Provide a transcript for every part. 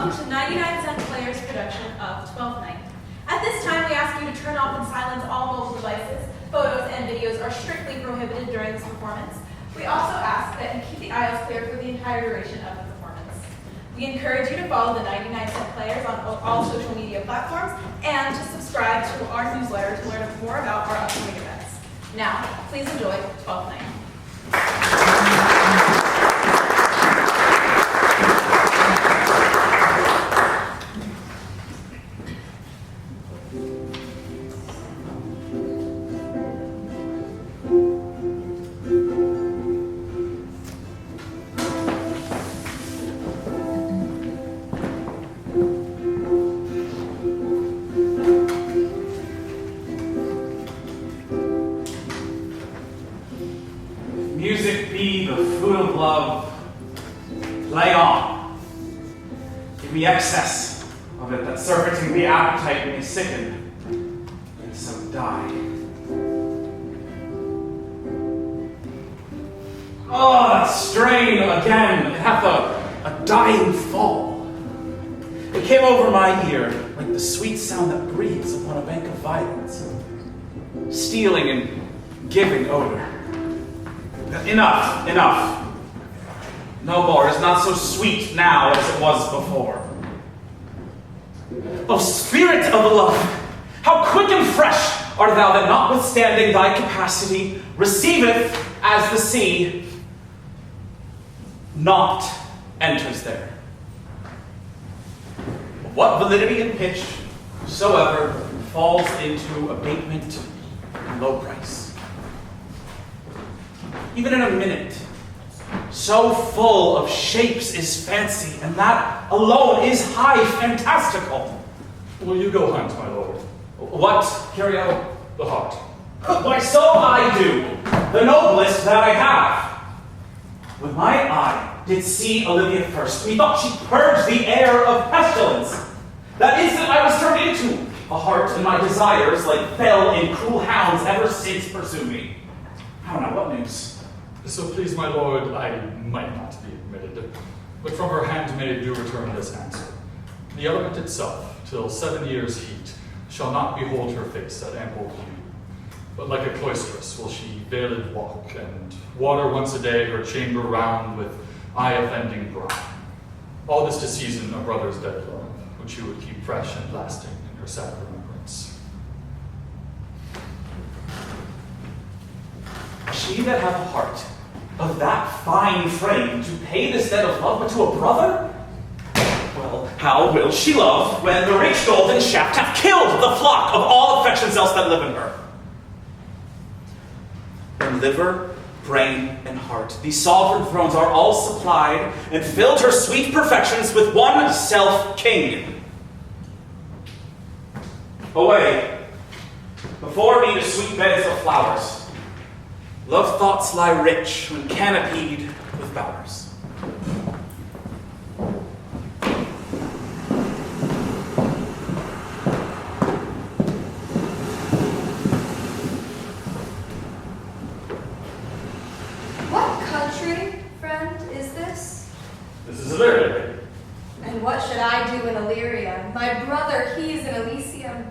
welcome to 99 Cent Players' production of Twelfth Night. At this time, we ask you to turn off and silence all mobile devices. Photos and videos are strictly prohibited during this performance. We also ask that you keep the aisles clear for the entire duration of the performance. We encourage you to follow the 99 Cent Players on all social media platforms and to subscribe to our newsletter to learn more about our upcoming events. Now, please enjoy Twelfth Night. Excess of it that surfeiting the appetite may sicken, and so die. Oh, that strain again! It hath a dying fall. It came over my ear like the sweet sound that breathes upon a bank of violets, stealing and giving odor. Enough, enough. No more, it is not so sweet now as it was before. O spirit of love, how quick and fresh art thou that notwithstanding thy capacity receiveth as the sea, not enters there. What validity and pitch soever falls into abatement and low price. Even in a minute, so full of shapes is fancy, and that alone is high fantastical. Will you go hunt, my lord? What, Curio? The heart. Why, so I do, the noblest that I have. When my eye did see Olivia first, methought she purged the air of pestilence. That instant I was turned into a heart, and my desires, like fell in cruel hounds, ever since pursue me. How now, what news? So please, my lord, I might not be admitted, but from her handmaid do return this answer. The element itself, till 7 years' heat, shall not behold her face at ample view, but like a cloistress will she veiled walk, and water once a day her chamber round with eye-offending brine. All this to season a brother's dead love, which you would keep fresh and lasting in her sad remembrance. She that hath a heart of that fine frame to pay this debt of love but to a brother? Well, how will she love when the rich golden shaft hath killed the flock of all affections else that live in her? When liver, brain, and heart, these sovereign thrones are all supplied, and filled her sweet perfections with one self-king. Away, before me the sweet beds of flowers. Love thoughts lie rich when canopied with bowers. What country, friend, is this? This is Illyria. And what should I do in Illyria? My brother, he is in Elysium.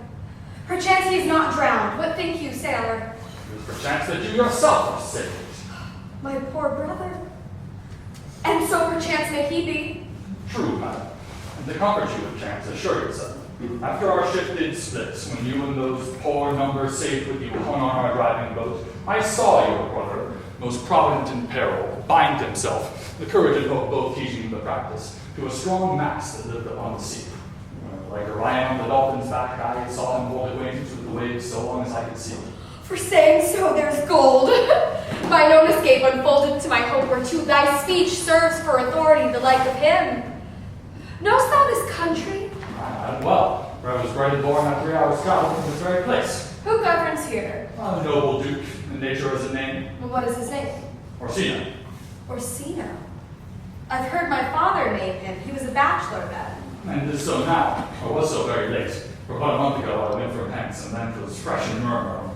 Perchance he is not drowned. What think you, sailor? Perchance that you yourself are saved. My poor brother. And so perchance may he be. True, madam. And the comfort you of chance, assure yourself. After our ship did split, when you and those poor numbers safe with you hung on our driving boat, I saw your brother, most provident in peril, bind himself, the courage and hope both teaching the practice, to a strong mast that lived upon the sea. Like Orion on the dolphin's back, I saw him hold wings with the waves so long as I could see. For saying so, there's gold. My known escape unfolded to my hope, whereto thy speech serves for authority, the like of him. Knowst thou this country? Well, where I was bred and born at 3 hours' travel from this very place. Who governs here? A noble duke, and nature is a name. Well, what is his name? Orsino. Orsino. I've heard my father name him. He was a bachelor then. And is so now, or was so very late. For about a month ago I went from hence, and then 'twas fresh and murmur.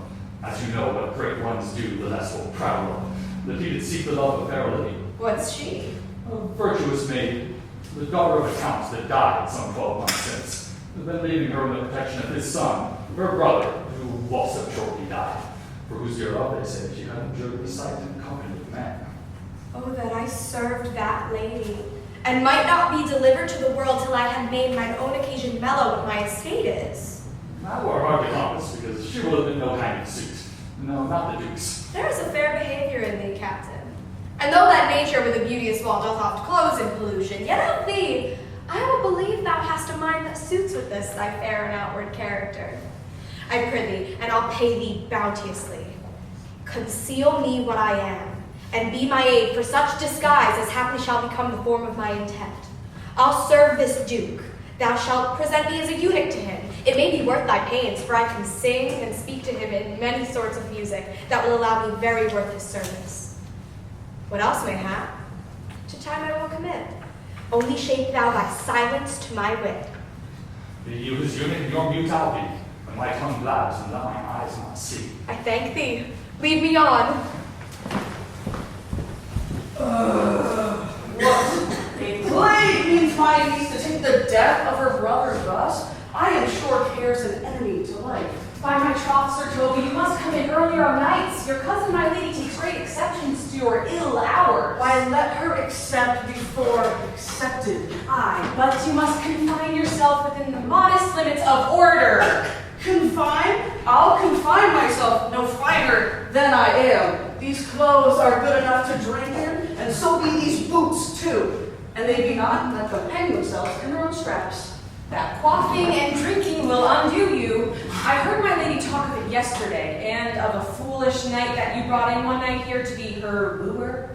As you know, what great ones do, the less will proud of. That he did seek the love of fair Olivia. What's she? A virtuous maid, The daughter of a count that died some 12 months since has been leaving her in the protection of his son, her brother, who also shortly died, for whose dear love they say she had enjoyed the sight and company of men. Oh, that I served that lady, and might not be delivered to the world till I had made mine own occasion mellow what my estate is. That were hardly promised, because she will have been no hanging suit. No, not the Duke's. There is a fair behavior in thee, Captain. And though that nature with a beauteous wall doth oft close in pollution, yet of thee I will believe thou hast a mind that suits with this thy fair and outward character. I prithee, and I'll pay thee bounteously. Conceal me what I am, and be my aid for such disguise as haply shall become the form of my intent. I'll serve this Duke. Thou shalt present me as a eunuch to him. It may be worth thy pains, for I can sing and speak to him in many sorts of music that will allow me very worth his service. What else mayhap? To time I will commit. Only shape thou thy silence to my wit. Be you his eunuch, and your mute I'll be, when my tongue blabs and let mine eyes not see. I thank thee. Lead me on. What? A plague means my niece to take the death of her brother thus? I am sure care's an enemy to life. By my troth, Sir Toby, you must come in earlier on nights. Your cousin, my lady, takes great exceptions to your ill hours. Why, let her accept before accepted. Aye, but you must confine yourself within the modest limits of order. Confine? I'll confine myself no finer than I am. These clothes are good enough to drink in, and so be these boots too. And they be not, let them hang themselves in their own straps. That quaffing and drinking will undo you. I heard my lady talk of it yesterday, and of a foolish knight that you brought in one night here to be her wooer.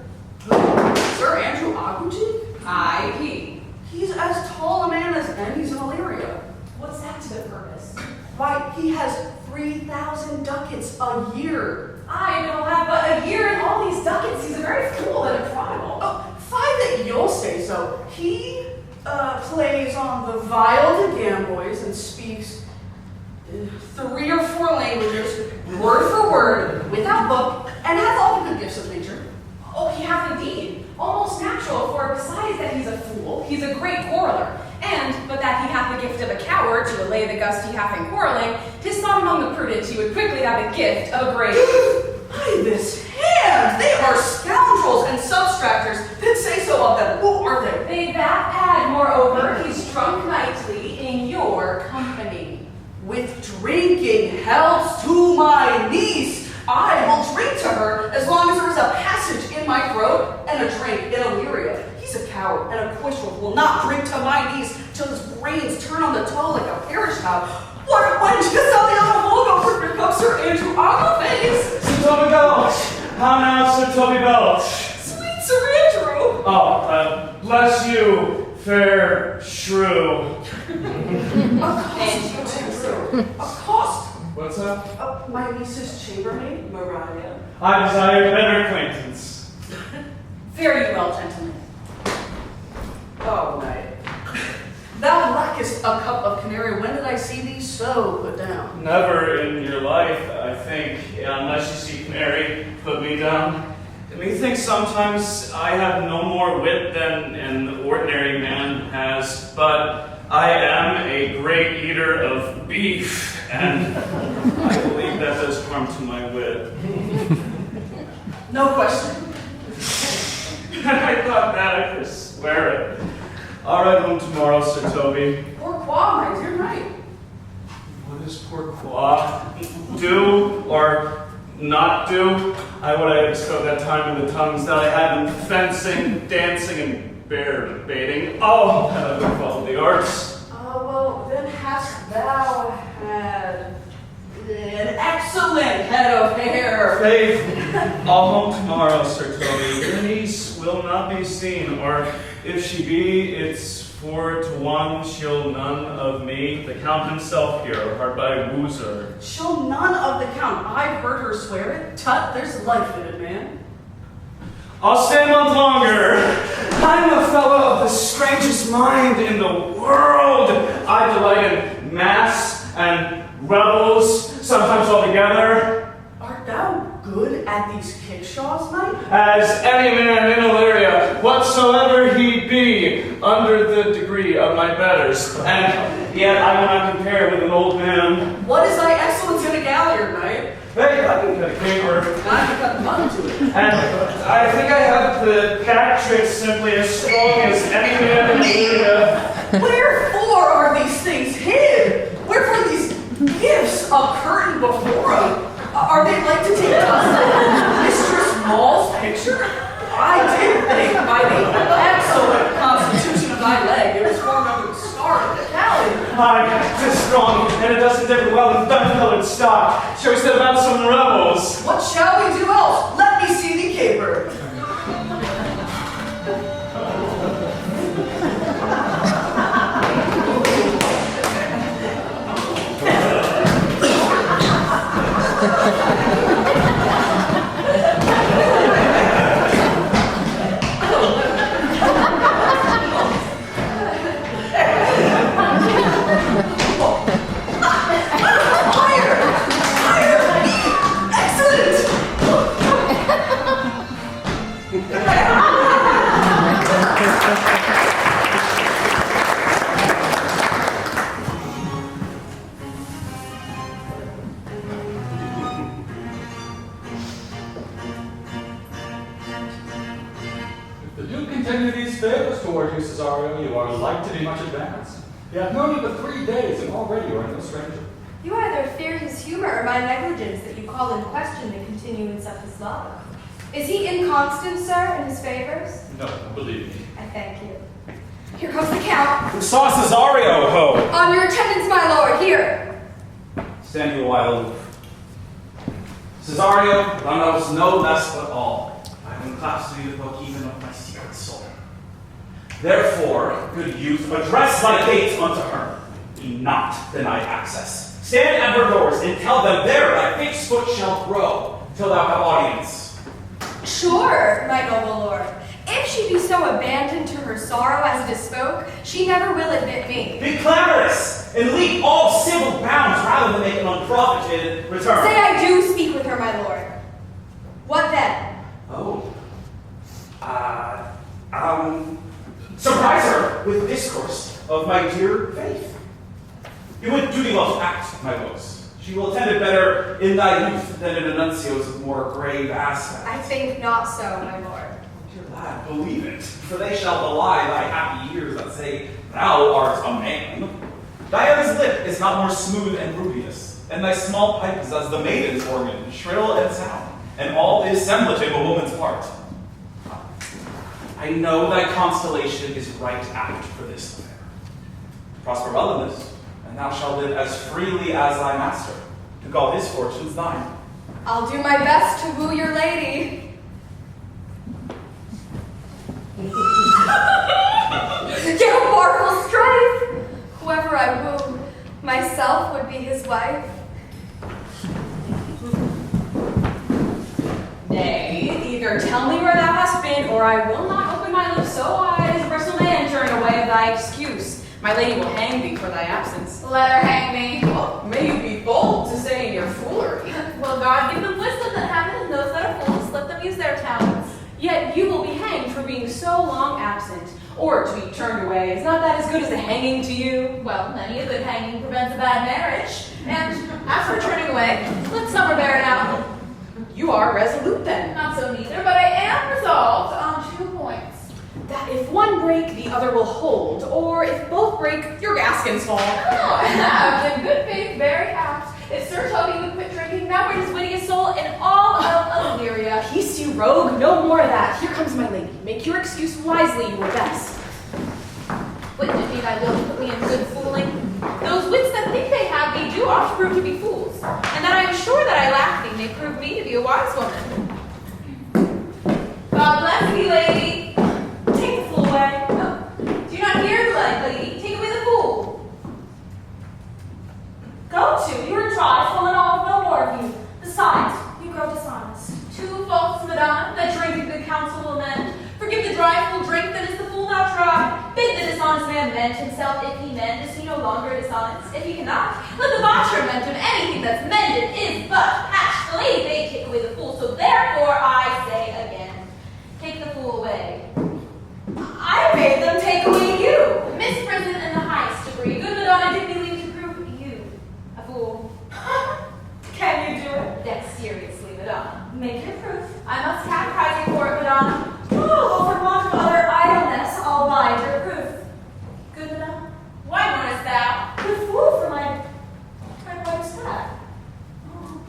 Sir Andrew Aguecheek? Aye, he. He's as tall a man as any's in Illyria. What's that to the purpose? Why, he has 3,000 ducats a year. I don't have but a year and all these ducats. He's a very fool and a prodigal. Oh, fine that you'll say so. He plays on the viol to gamboys and speaks 3 or 4 languages, word for word, without book, and has all the good gifts of nature. Oh, he hath indeed. Almost natural, for besides that he's a fool, he's a great quarreler. And, but that he hath the gift of a coward to allay the gust he hath in quarreling, 'tis thought among the prudent he would quickly have the gift of a great... By this hand, they are scoundrels and substractors. Did say so of them. Who are they? They that add, moreover, he's drunk nightly in your company. With drinking helps to my niece. I will drink to her as long as there is a passage in my throat and a drink in Illyria. He's a coward and a cloisterel will not drink to my niece till his brains turn on the toe like a parish cow. Why didn't you sell the other Volga for your cup, Sir Andrew? On the face! Sir Toby Belch! How now, Sir Toby Belch? Sweet Sir Andrew! Oh, bless you, fair shrew. A cost! What's that? My niece's chambermaid, Mariah. I desire better acquaintance. Fare you well, gentlemen. Oh, knight. Thou lackest a cup of canary. When did I see thee so put down? Never in your life, I think, unless you see Canary put me down. Methinks sometimes I have no more wit than an ordinary man has, but I am a great eater of beef, and I believe that does harm to my wit. No question. I thought that I could swear it. All right, home tomorrow, Sir Toby. Pourquoi, my dear knight? What is pourquoi? Do or not do? I would have bestowed that time in the tongues that I had in fencing, dancing, and bear baiting. Oh, that I would have followed the arts. Well, then hast thou had an excellent head of hair. Faith, all home tomorrow, Sir Toby. Your niece will not be seen, or if she be, it's 4 to 1. She'll none of me. The Count himself here, hard by woos her. She'll none of the Count. I've heard her swear it. Tut, there's life in it, man. I'll stay a month longer. I'm a fellow of the strangest mind in the world. I delight in mass and revels, sometimes all together. Art thou good at these kickshaws, knight? As any man in Illyria, whatsoever he be, under the degree of my betters, and yet I will not compare with an old man. What is thy excellence in a galliard, knight? Hey, I can cut a caper. Glad to cut the button to it. And I think I have the cat trick simply as strong as any man in India. Wherefore are these things hid? Wherefore these gifts a curtain before us? Are they like to take custom? Mistress Mall's picture? I did think by the excellent constitution of thy leg it was formed under the star of the calendar. My cat is strong, and it doesn't differ well with dun-colored stock. Shall we set about some rebels? What shall we do else? Let me see thee caper. If you continue these favors toward you, Cesario, you are like to be much advanced. You have known you but 3 days, and already you are no stranger. You either fear his humor or my negligence that you call in question the continuance of his love. Is he inconstant, sir, in his favors? No, believe me. I thank you. Here comes the count. Who saw Cesario, ho? On your attendance, my lord, here. Stand you a while aloof. Cesario, thou knowest no less but all. I have unclasped thee the book even of my secret soul. Therefore, good youth, address thy gates unto her. Be not denied access. Stand at her doors and tell them there thy fixed foot shall grow till thou have audience. Sure, my noble lord. If she be so abandoned to her sorrow as it is spoke, she never will admit me. Be clamorous and leap all civil bounds rather than make an unprofited return. Say I do speak with her, my lord. What then? Oh. Surprise her with discourse of my dear faith. You would duty well to act, my lords. She will attend it better in thy youth than in a nuncio's of more grave aspect. I think not so, my lord. Dear lad, believe it, for they shall belie thy happy years that say thou art a man. Diana's lip is not more smooth and rubious, and thy small pipe is as the maiden's organ, shrill and sound, and all is semblance of a woman's heart. I know thy constellation is right apt for this affair. Prosper well in this, and thou shalt live as freely as thy master, to call his fortunes thine. I'll do my best to woo your lady. Get a marvel strife! Whoever I woo, myself would be his wife. Nay, either tell me where thou hast been, or I will not open my lips so wide as bristle may enter in a way of thy excuse. My lady will hang thee for thy absence. Let her hang me. Well, may you be bold to say in your foolery. Will God give them wisdom that happen, and those that are fools let them use their talents. Yet you will be hanged for being so long absent, or to be turned away. Is not that as good as a hanging to you? Well, many a good hanging prevents a bad marriage. And as for turning away, let summer bear it out. You are resolute then. Not so neither, but I am resolved on 2 points. That if one break, the other will hold, or if both break, your gaskins fall. Oh, I have, in good faith, very apt. If Sir Toby would quit drinking, thou wert his wittiest soul in all of Illyria. Peace, you rogue, no more of that. Here comes my lady. Make your excuse wisely, you were best. Wit did me thy will to put me in good fooling. Those wits that think they have thee do oft prove to be fools, and that I am sure that I lack thee may prove me to be a wise woman. God bless thee, lady. Take the fool away. No, do you not hear the lady? Take away the fool. Go to, you are trifle and all no more of you. Besides, you grow dishonest. 2 faults, madame, that drink in good counsel will mend. Forgive the dry fool drink that is the fool now try. Bid the dishonest man mend himself if he mend, is he no longer dishonest? If he cannot, let the botcher mend him. Anything that's mended is but patched. The lady bade take away the fool, so therefore I say again, take the fool away. I bade them take away Make your proof. I must have prizing for it, Madonna. Oh, well, for want of other idleness, I'll buy your proof. Good, Madonna. Why mournest thou? The fool for my brother's dad. Oh.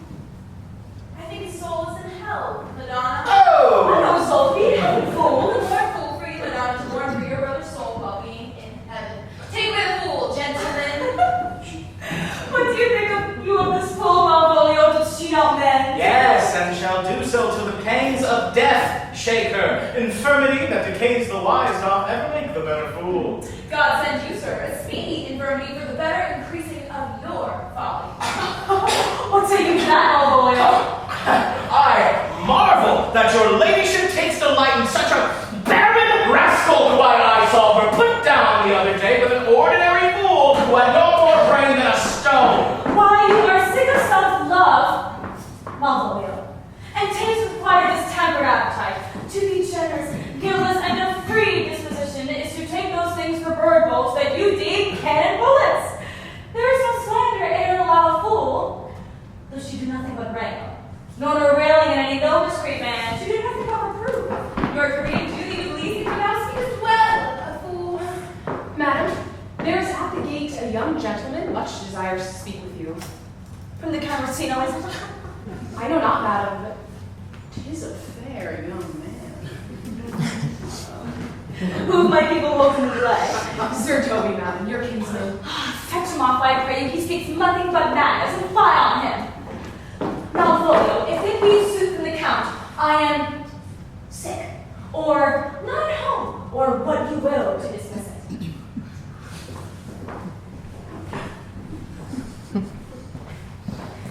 I think his soul is in hell, Madonna. Oh! I know Sophie, heaven fool. More fool for you, Madonna, to mourn for your brother's soul while being in heaven. Take away the fool, gentlemen. What do you think of this fool, Malvolio? Does she not mend? Yes, and shall do so till the pains of death shake her. Infirmity that decays the wise doth ever make the better fool. God send you, sir, a speedy infirmity for the better increasing of your folly. What say you to that, Malvolio? I marvel that your ladyship takes delight in such a barren rascal who I saw her put down the other day with an ordinary fool who had no more brain than a stone. Why, you are sick of self-love, Malvolio, and taste require this tempered appetite. To be generous, guiltless, and of free disposition is to take those things for bird bolts that you deem cannon bullets. There is no slander in an allow a fool, though she do nothing but rail, nor no railing in any no discreet man. She do nothing but reprove. Your Korean duty to believe that thou speakest well, a fool. Madam, there is at the gate a young gentleman much desires to speak with you. From the Count Orsino, is it? I know not, madam, but 'tis a fair young man. Who might be beholden to delay? Sir Toby, madam, your kinsman. Fetch him off, I pray you. He speaks nothing but madness, and fly on him. Malvolio, if it be sooth from the Count, I am sick, or not at home, or what you will to dismiss it.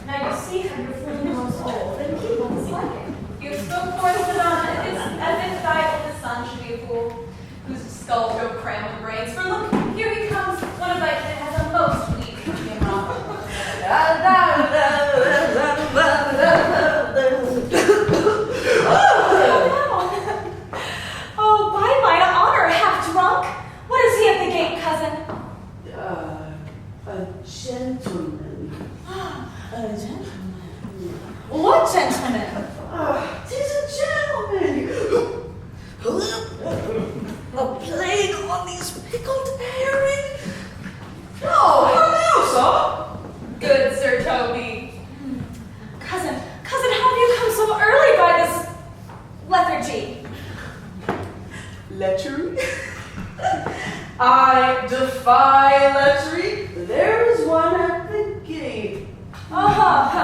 Now you see how your friend grows old, and people dislike it. You have spoken for us, Madonna. It is as if thy oldest son should be a fool, whose skull go crammed with brains. For look, here he comes, one of thy kin has a most weak humor. Oh, by mine honor, half drunk. What is he at the gate, cousin? A gentleman. A gentleman. What gentleman? 'Tis a gentleman. A plague on these pickled herring. Oh, hello, Good Sir Toby. Cousin, how have you come so early by this lethargy? sir. Lechery? I defy lechery. There is one at the gate. How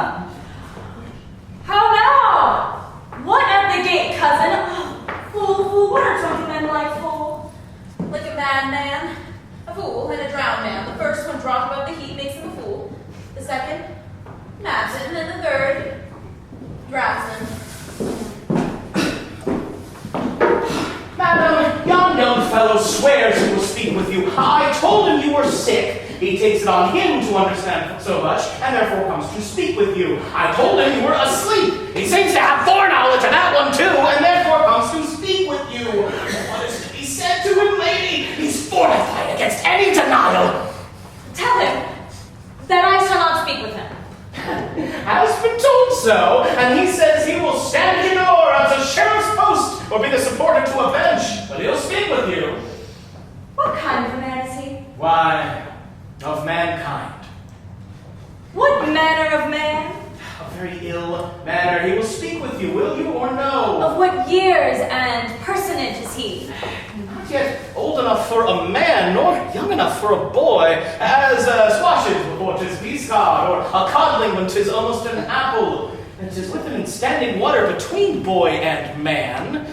now? What at the gate, cousin? Fool, what are drunken men like, fool? Like a madman, a fool, and a drowned man. The first one dropped above the heat makes him a fool. The second, naps him, and the third, drowns him. Madam, yon young fellow swears he will speak with you. I told him you were sick. He takes it on him to understand so much, and therefore comes to speak with you. I told him you were asleep. He seems to have foreknowledge of that one too, and therefore comes to speak with you. What is to be said to him, lady? He's fortified against any denial. Tell him that I shall not speak with him. Has been told so, and he says he will stand at your door as a sheriff's post, or be the supporter to a bench, but he'll speak with you. What kind of a man is he? Why, of mankind. What manner of man? A very ill manner. He will speak with you, will you or no? Of what years and personage is he? Not yet old enough for a man, nor young enough for a boy, as squashes before 'tis peascod, or a codling when 'tis almost an apple, and 'tis with him in standing water between boy and man.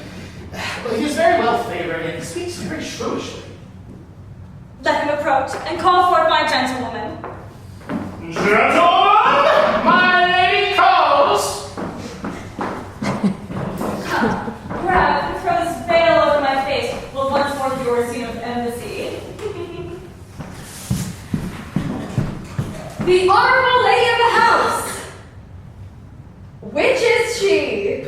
But he is very well favored, and he speaks very shrewishly. Let him approach and call forth my gentlewoman. Gentlemen, my lady calls. Grab and throw this veil over my face. We'll once more the Orsino embassy. The honorable lady of the house. Which is she?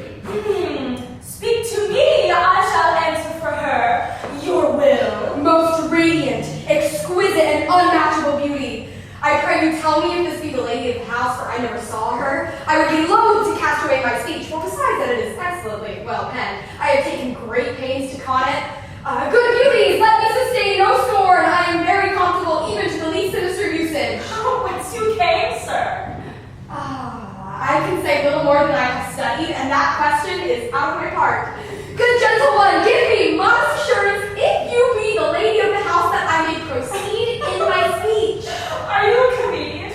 Speak to me, I shall answer for her. Your will. Most radiant, exquisite, and unmatchable beauty. I pray you tell me if this be the lady of the house, for I never saw her. I would be loath to cast away my speech, for besides that it is excellently well penned, I have taken great pains to con it. Good beauties, let me sustain no scorn. I am very comfortable even to the least sinister usage. Oh, whence you came, sir? I can say little more than I have studied, and that question is out of my part. Good gentle one, give me modest assurance if you be the lady of the house that I may proceed in my speech. Are you a comedian?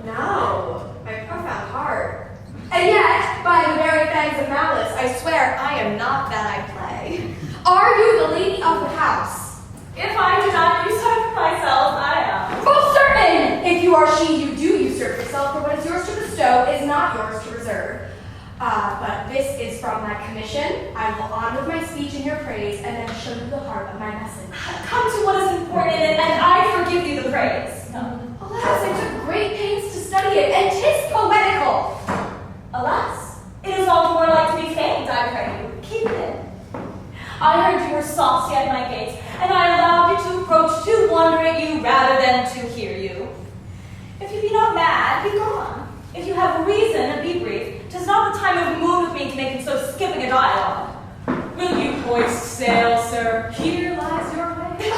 No, my profound heart. And yet, by the very fangs of malice, I swear I am not that I play. Are you the lady of the house? If I do not usurp myself, I am. Most certain! If you are she, you do usurp yourself, for what is yours to bestow is not yours to reserve. But this is from my commission. I will on with my speech in your praise, and then show you the heart of my message. Come to what is important, and I forgive you the praise. Alas, I took great pains to study it, and 'tis poetical. Alas, it is all the more like to be feigned, I pray you. Keep it in. I heard you were saucy at my gates, and I allowed you to approach to wonder at you rather than to hear you. If you be not mad, be gone. If you have reason, be brief. 'Tis not the time of mood with me to make him so skipping a dialogue. Will you hoist sail, sir? Here lies your way.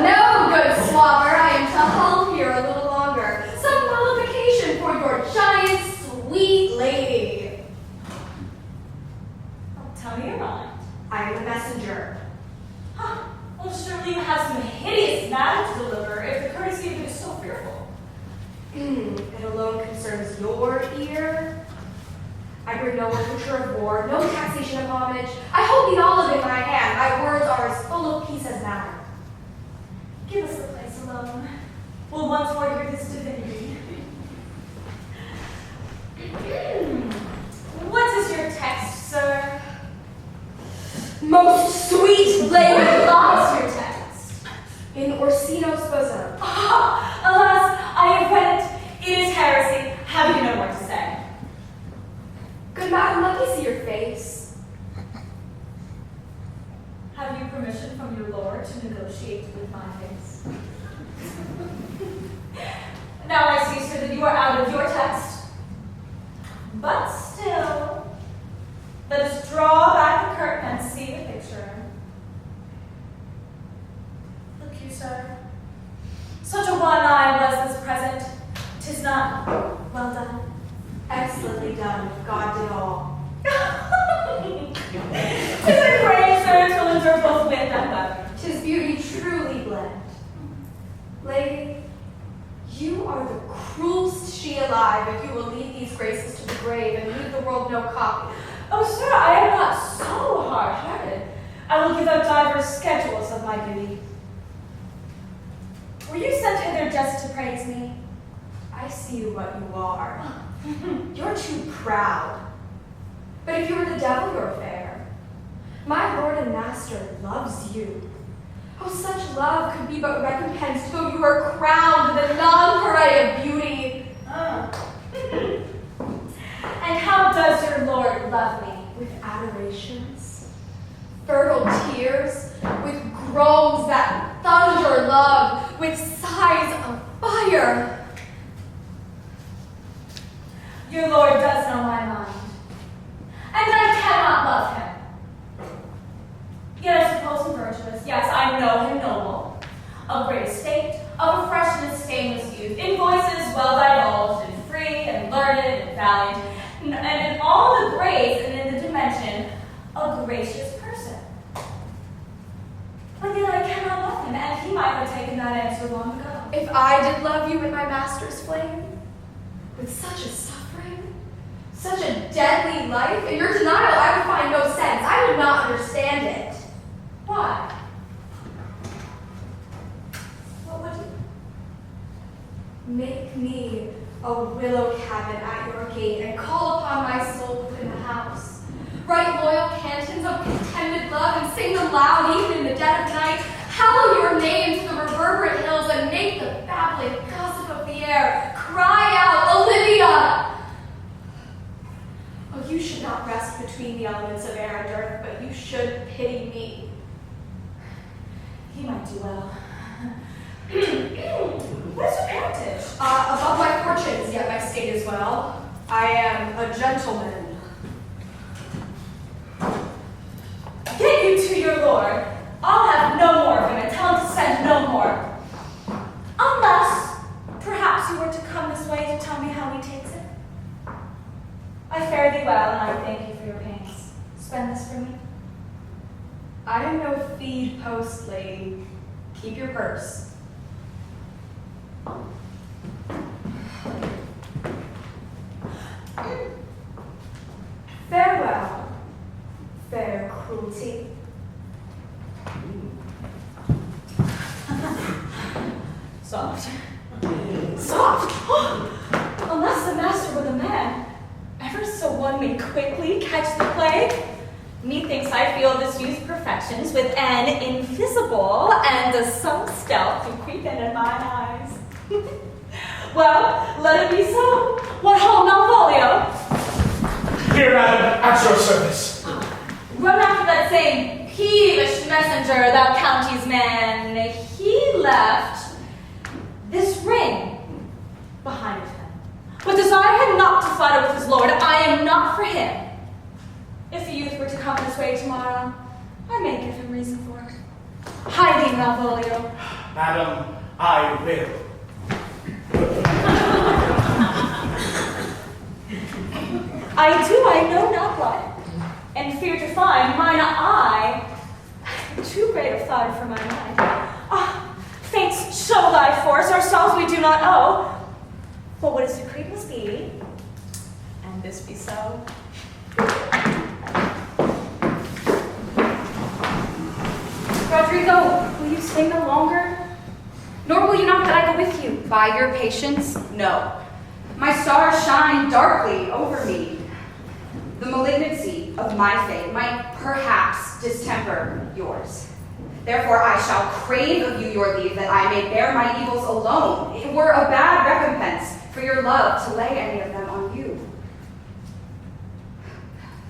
No, good swabber, I am to hull here a little longer. Some qualification for your giant sweet lady. Tell me your mind. I am a messenger. Huh. Well, surely you have some hideous matter to deliver if the courtesy of it is so fearful. It alone concerns your ear. I bring no overture of war, no taxation of homage. I hold the olive in my hand. My words are as full of peace as matter. Give us the place alone. We'll once more hear this divinity. What is your text, sir? Most sweet lady. Where lies your text? In Orsino's bosom. Alas, I have read it. It is heresy. Have you no more to say? Good madam, let me see your face. Have you permission from your lord to negotiate with my face? Now I see, sir, that you are out of your text. But still, let us draw back the curtain and see the picture. Look you, sir. Such a one I was this present. 'Tis not well done. Excellently done. God did all. 'Tis a grace, sir, to endure both wind and weather. 'Tis beauty truly blend. Lady, you are the cruelest she alive if you will lead these graces to the grave and leave the world no copy. Oh, sir, I am not so hard-hearted. I will give out divers schedules of my beauty. Were you sent hither just to praise me? I see what you are. You're too proud. But if you were the devil, you're fair. My lord and master loves you. Oh, such love could be but recompensed though you were crowned with a nonpareil of beauty. And how does your lord love me? With adorations, fertile tears, with groans that thunder love, with sighs of fire. Your lord does know my mind, and I cannot love him. Yet I suppose him virtuous. Yes, I know him noble, of great estate, of a fresh and stainless youth, in voices well divulged, and free, and learned, and valiant, and in all the grace and in the dimension, a gracious person. But yet I cannot love him, and he might have taken that answer long ago. If I did love you in my master's flame, with such a suffering, such a deadly life, in your denial I would find no sense. I would not understand it. Why? What would you? Make me a willow cabin at your gate and call upon my soul within the house. Write loyal cantons of contented love and sing them loud even in the dead of night. Hallow your name to the reverberant hills and make the babbling gossip of the air cry out, Olivia! Oh, you should not rest between the elements of air and earth, but you should pity me. He might do well. What is your parentage? Above my fortunes, yet my state is well. I am a gentleman. Get you to your lord. I'll have no more of him and tell him to send no more. Unless, perhaps you were to come this way to tell me how he takes it. I fare thee well, and I thank you for your pains. Spend this for me. I am no feed post lady. Keep your purse. Farewell, fair cruelty. Soft. Soft! Unless the master were the man, ever so one may quickly catch the plague. Methinks I feel this youth's perfections with an invisible and a sunk stealth to creep in my eyes. Well, let it be so. What ho, Malvolio? Here, madam, at your service. Run after that same peevish messenger, thou county's man. He left this ring behind him. But desire him not to flatter with his lord, I am not for him. If the youth were to come this way tomorrow, I may give him reason for it. Hide thee, Malvolio. Madam, I will. I know not what, and fear to find mine eye too great a fodder for my mind. Ah, fates, show thy force, ourselves we do not owe. But what is decreed must be, and this be so. Rodrigo, will you stay no longer? Nor will you not that I go with you? By your patience, no. My stars shine darkly over me. The malignancy of my fate might perhaps distemper yours. Therefore, I shall crave of you your leave that I may bear my evils alone. It were a bad recompense for your love to lay any of them on you.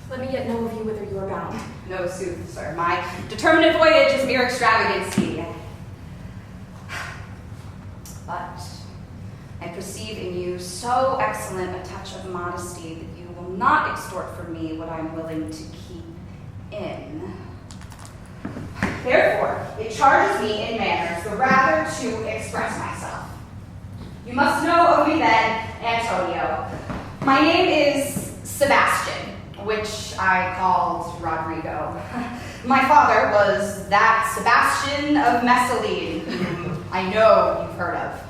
Let me yet know of you whither you are bound. No sooth, sir. My determinate voyage is mere extravagancy. But I perceive in you so excellent a touch of modesty that you will not extort from me what I am willing to keep in. Therefore, it charges me in manners the rather to express myself. You must know of me then, Antonio. My name is Sebastian, which I called Rodrigo. My father was that Sebastian of Mehlin, whom I know you've heard of.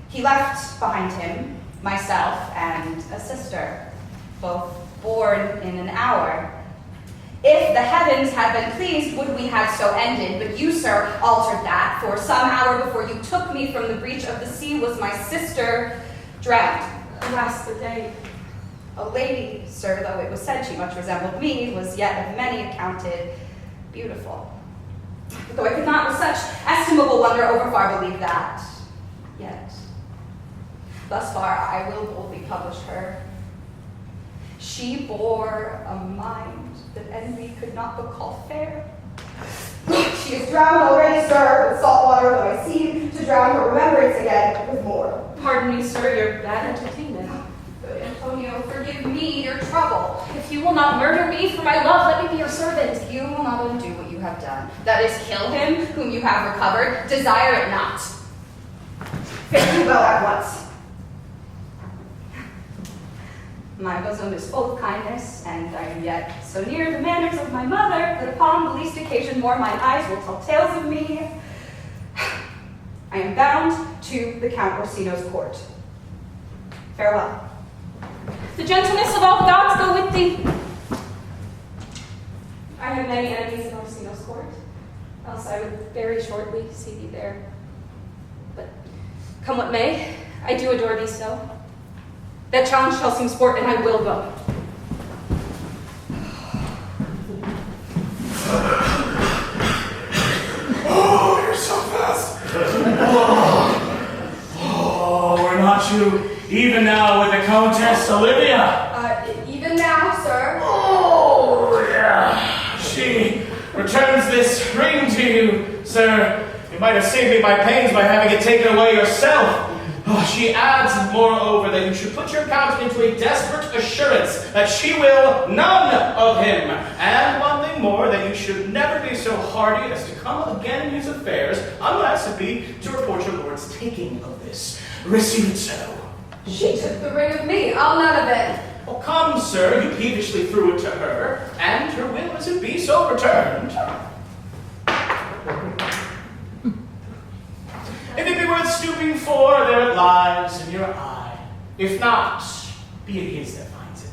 He left behind him myself and a sister, both born in an hour. If the heavens had been pleased, would we have so ended, but you, sir, altered that, for some hour before you took me from the breach of the sea was my sister drowned. Alas, the day. A lady, sir, though it was said she much resembled me, was yet of many accounted beautiful. But though I could not with such estimable wonder overfar believe that, yet thus far I will boldly publish her. She bore a mind that envy could not but call fair. She is drowned already, sir, with salt water, though I seem to drown her remembrance again with more. Pardon me, sir, your bad entertainment. Antonio, forgive me your trouble. If you will not murder me for my love, let me be your servant. You will not undo what you have done. That is, kill him whom you have recovered. Desire it not. Fare you well at once. My bosom is full of kindness, and I am yet so near the manners of my mother that upon the least occasion more mine eyes will tell tales of me. I am bound to the Count Orsino's court. Farewell. The gentleness of all the gods go with thee. I have many enemies in Orsino's court, else I would very shortly see thee there. But come what may, I do adore thee so. That challenge shall seem sport, and I will go. Oh, you're so fast. Oh, were not you even now with the Countess Olivia? Even now, sir. Oh, yeah. She returns this ring to you, sir. You might have saved me my pains by having it taken away yourself. She adds, moreover, that you should put your count into a desperate assurance that she will none of him. And one thing more, that you should never be so hardy as to come again in his affairs, unless it be to report your lord's taking of this. Receive it so. She took the ring of me. I'll none of it. Oh, come, sir, you peevishly threw it to her, and her will as it be so returned. If it be worth stooping for, there it lies in your eye. If not, be it his that finds it.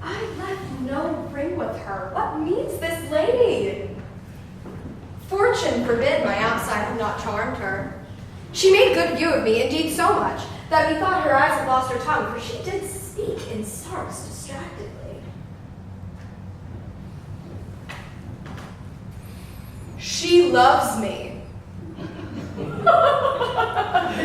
I left no ring with her. What means this lady? Fortune forbid my outside have not charmed her. She made good view of me, indeed so much, that methought her eyes had lost her tongue, for she did speak in sarks distractedly. She loves me.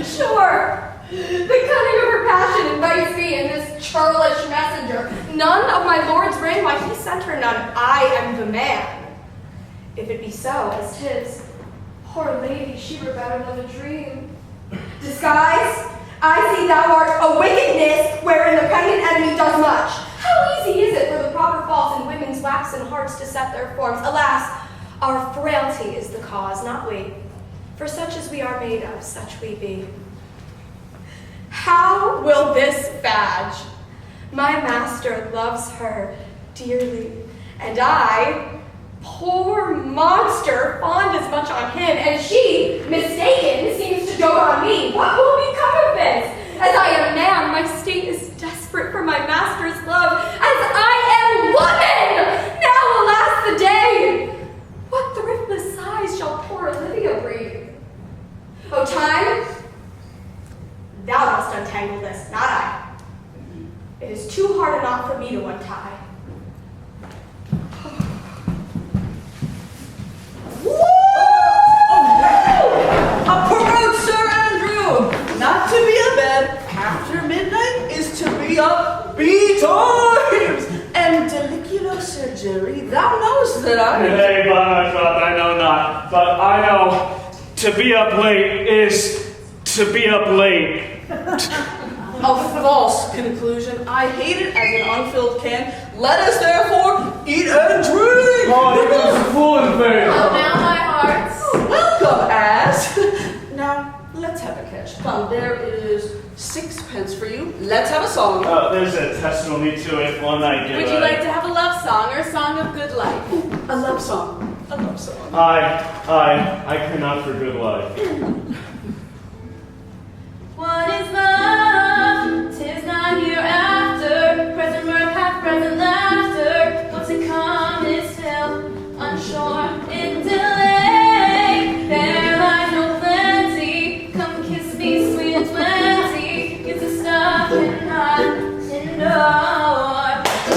Sure. The cunning of her passion invites me in this churlish messenger. None of my lord's ring, why he sent her none. I am the man. If it be so, as 'tis, poor lady, she were better than a dream. Disguise, I see thou art a wickedness wherein the pregnant enemy does much. How easy is it for the proper faults in women's waxen hearts to set their forms? Alas, our frailty is the cause, not we. For such as we are made of, such we be. How will this badge? My master loves her dearly, and I, poor monster, fond as much on him, and she, mistaken, seems to dote on me. What will become of this? As I am man, my state is desperate for my master's love, as I am woman! Now, alas, the day! What thriftless sighs shall poor Olivia breathe? O time, thou dost untangle this, not I. It is too hard a knot for me to untie. Approach, Sir Andrew! Not to be abed after midnight is to be up betimes! And deliculo surgery, thou knowest that I... Hey, by my troth, I know not, but I know to be up late is to be up late. A false conclusion. I hate it as an unfilled can. Let us therefore eat and drink! Oh, it was full and fair. Oh, now my hearts. Welcome, ass! Now, let's have a catch. Come, there is 6 pence for you. Let's have a song. There's a testimony to it one I give. Would you like to have a love song or a song of good life? A love song. A love song. I cannot for good life. What is love? 'Tis not hereafter. Present mirth, half present laughter. What's to come is still unsure in delay. There lies no plenty. Come kiss me, sweet and 20. It's the stuff cannot endure.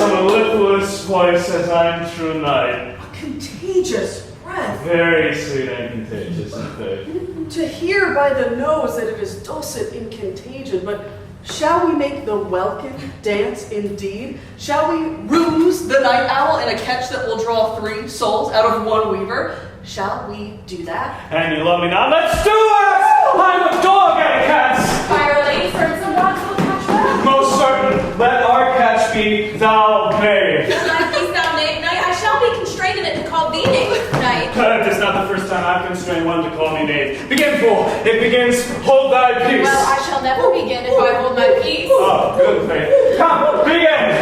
I'm a lipless voice as I'm true night. A contagious breath. Very sweet and contagious, in fact. To hear by the nose that it is dulcet in contagion, but shall we make the welkin dance indeed? Shall we ruse the night owl in a catch that will draw 3 souls out of 1 weaver? Shall we do that? And you love me not? Let's do it! I'm a dog at a cat's! Fire lady, serve some dogs will catch well. Most certain, let our catch be thou may. Like these thou knave knight, I shall be constrained in it to call thee knave knight. It is not the first time I've constrained one to call me knave. Begin, fool. It begins, hold thy peace. Well, I shall never begin if I hold my peace. Oh, good faith. Come, begin!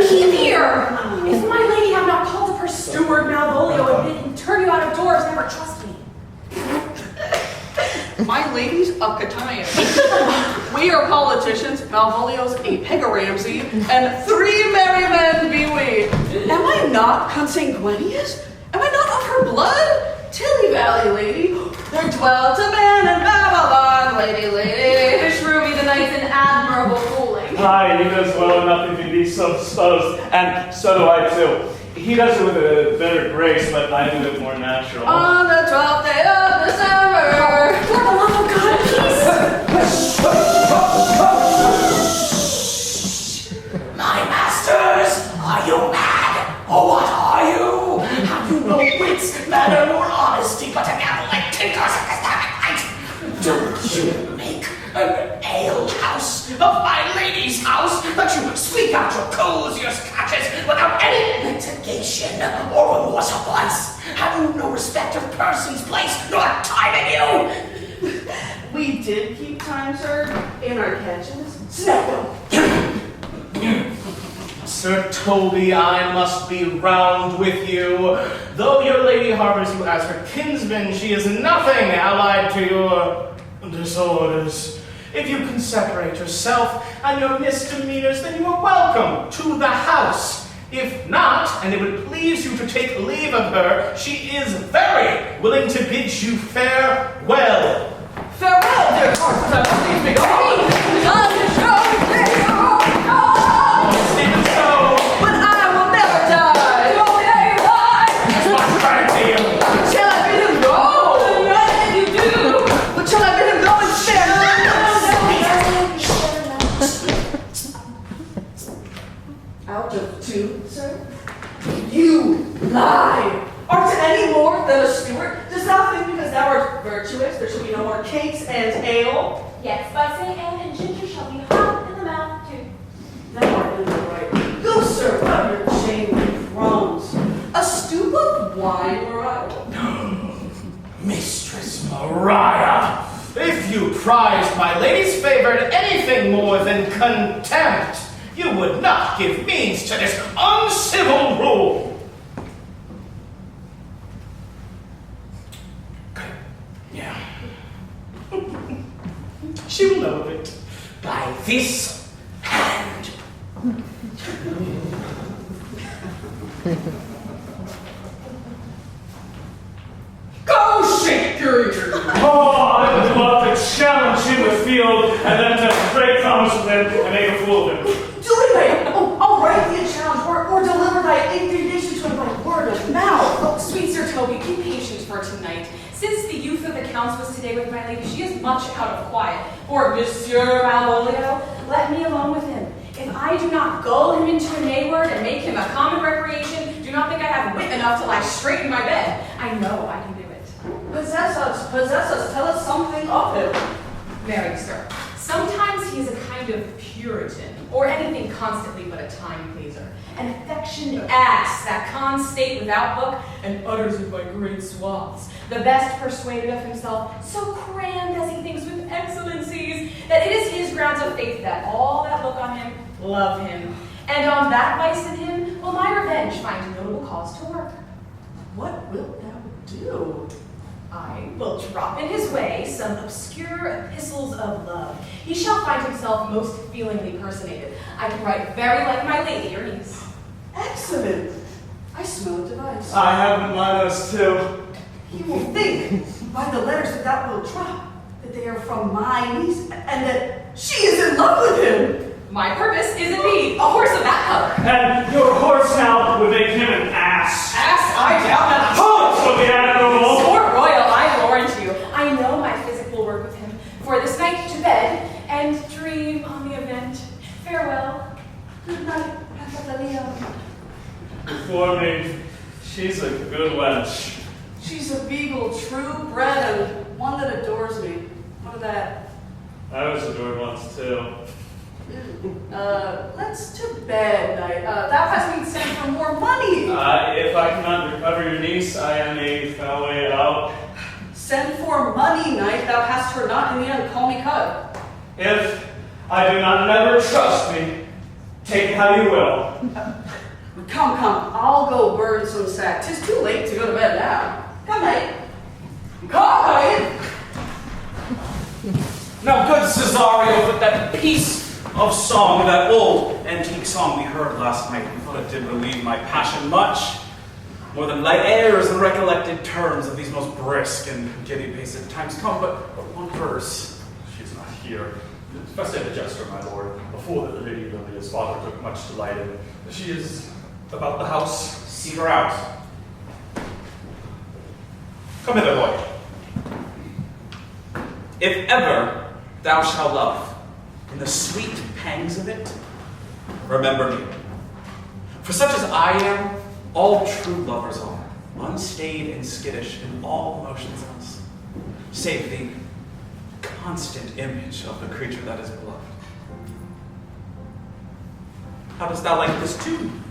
Keep here! If my lady have not called up her steward Malvolio and bid him turn you out of doors, never trust me. My lady's a Catanian. We are politicians, Malvolio's a Pegaramsey, and 3 merry men be we. Am I not consanguineous? Am I not of her blood? Tilly Valley, lady. There dwelt a man in Babylon, lady. Beshrew me the knight's an admirable fooling. Aye, he does well enough if he be so disposed, and so do I too. He does it with a better grace, but I do it more natural. On the 12th day of December. For the love of God, peace! My masters, are you mad? modesty but to gather like tinkers at this time of night. Don't you make an ale house of my lady's house that you sweep out your coziest catches without any litigation or remorse of once. Have you no respect of persons, place, nor time in you? We did keep time, sir, in our catches. Snap them. Sir Toby, I must be round with you. Though your lady harbors you as her kinsman, she is nothing allied to your disorders. If you can separate yourself and your misdemeanors, then you are welcome to the house. If not, and it would please you to take leave of her, she is very willing to bid you farewell. Farewell, dear heart. Please be gone. Even so, But I will never die. it's much credit to you. Shall I bid him go? What did you do? But shall I bid him go instead? Out of two, sir? You lie! Art any more than a steward? Dost thou think because thou art virtuous there shall be no more cakes and ale? Yes, but say ale and ginger shall be hot in the mouth too. Thou art in the right. Go, sir, put up your chain with crumbs. A stoop of wine, Mariah? Mistress Mariah, if you prized my lady's favor at anything more than contempt, you would not give means to this uncivil rule. Yeah. She will know of it by this hand. Go, shake your ears! Oh, I would love to challenge him with field and then to break promise with him and make a fool of him. Do it, mate! Oh, I'll write thee a challenge or deliver thy indignation to him by word of mouth. Oh, sweet Sir Toby, be patient for tonight. Since the youth of the counts was today with my lady, she is much out of quiet. Or Monsieur Malvolio, let me alone with him. If I do not gull him into a nay word and make him a common recreation, do not think I have wit enough to lie straight in my bed. I know I can do it. Possess us, tell us something of him. Marry, sir. Sometimes he is a kind of Puritan, or anything constantly but a time pleaser. An affectionate ass that cons state without book and utters it by great swaths. The best persuaded of himself, so crammed as he thinks with excellencies, that it is his grounds of faith that all that look on him love him. And on that vice in him will my revenge find notable cause to work. What wilt thou do? I will drop in his way some obscure epistles of love. He shall find himself most feelingly personated. I can write very like my lady, your niece. Excellent. I smell a device. I have my those too. He will think by the letters that thou wilt drop that they are from my niece and that she is in love with him. My purpose is indeed a horse of that color. And your horse now would make him an ass. Ass I doubt not. Horse will be admirable. Sport royal, I warrant you. I know my physic will work with him. For this night to bed and dream on the event. Farewell. Good night, Papalia. Before me, she's a good wench. She's a beagle, true bred, and one that adores me. What of that? I was adored once too. Let's to bed, knight. Thou hast been sent for more money. If I cannot recover your niece, I am a foul way out. Send for money, knight. Thou hast her not in the end. Call me cut. If I do not never trust me, take it how you will. Come. I'll go burn some sack. 'Tis too late to go to bed now. Come, knight. Come, knight. Now, good Cesario, with that piece of song, that old antique song we heard last night, I thought it did relieve my passion much, more than light airs and recollected terms of these most brisk and giddy-paced times come, but one verse. She's not here. Feste the jester, my lord, before the lady Olivia's father took much delight in. She is about the house. Seek her out. Come hither, boy. If ever thou shalt love, in the sweet pangs of it, remember me. For such as I am, all true lovers are. unstayed and skittish in all emotions else, save the constant image of the creature that is beloved. How dost thou like this tune?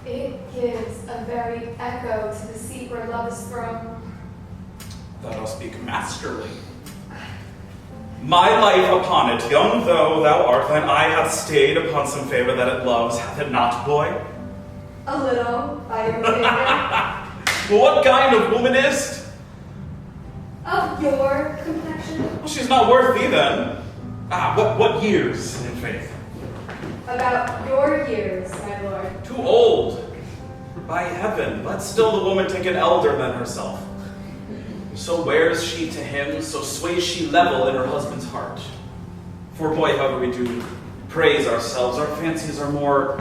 It gives a very echo to the seat where love is thrown. Thou dost speak masterly. My life upon it, young though thou art, thine eye hath stayed upon some favor that it loves, hath it not, boy? A little, by your favor. Well, what kind of woman is't? Of your complexion. Well, she's not worth thee then. What years, in faith? About your years, my lord. Too old. By heaven, let still the woman take an elder than herself. So wears she to him, so sways she level in her husband's heart. For boy, however we do praise ourselves, our fancies are more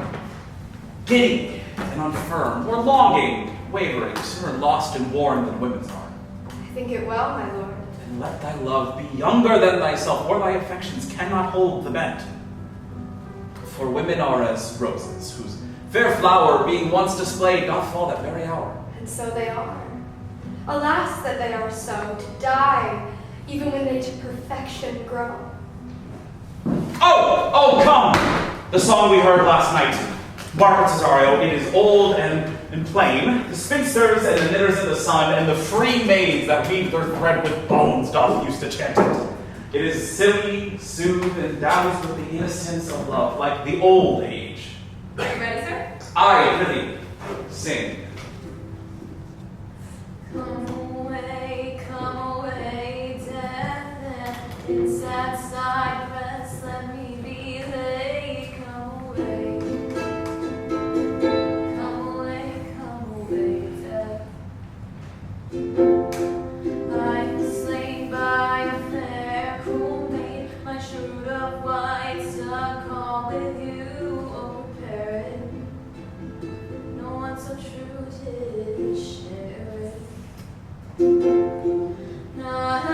giddy and unfirm, more longing, wavering, sooner lost and worn than women's are. I think it well, my lord. And let thy love be younger than thyself, or thy affections cannot hold the bent. For women are as roses, whose fair flower, being once displayed, doth fall that very hour. And so they are. Alas, that they are so, to die, even when they to perfection grow. Oh, come! The song we heard last night. Margaret Cesario, it is old and plain. The spinsters and the knitters in the sun, and the free maids that weave their thread with bones doth used to chant it. It is silly, soothed, and doused with the innocence of love, like the old age. Are you ready, sir? Aye, Lily, sing. Come away, death, and in sad cypress, let me be laid. Come away, death. I am slain by a fair, cruel maid, my shroud of white to call with you, O parent. No one so true did share it. Not a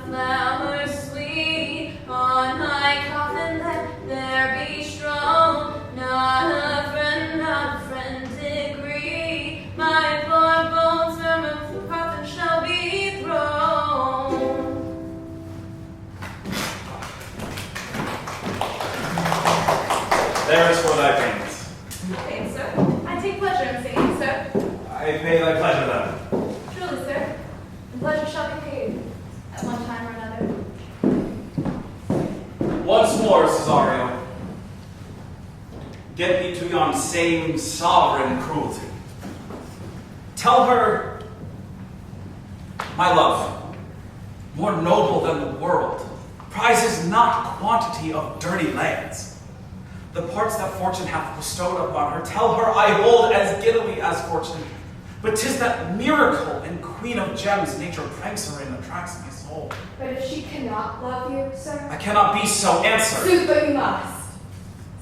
flower sweet, on my coffin let there be strong. Not a friend degree, my poor bones from the coffin shall be thrown. There is for thy pains. Thanks, sir. I take pleasure in singing, sir. I pay thy pleasure then. Truly, sir. The pleasure shall be paid at one time or another. Once more, Cesario. Get thee to yon same sovereign cruelty. Tell her, my love, more noble than the world, prizes not quantity of dirty lands. The parts that fortune hath bestowed upon her, tell her I hold as giddily as fortune. But 'tis that miracle and queen of gems nature pranks her and attracts my soul. But if she cannot love you, sir? I cannot be so answered. Sooth, but you must.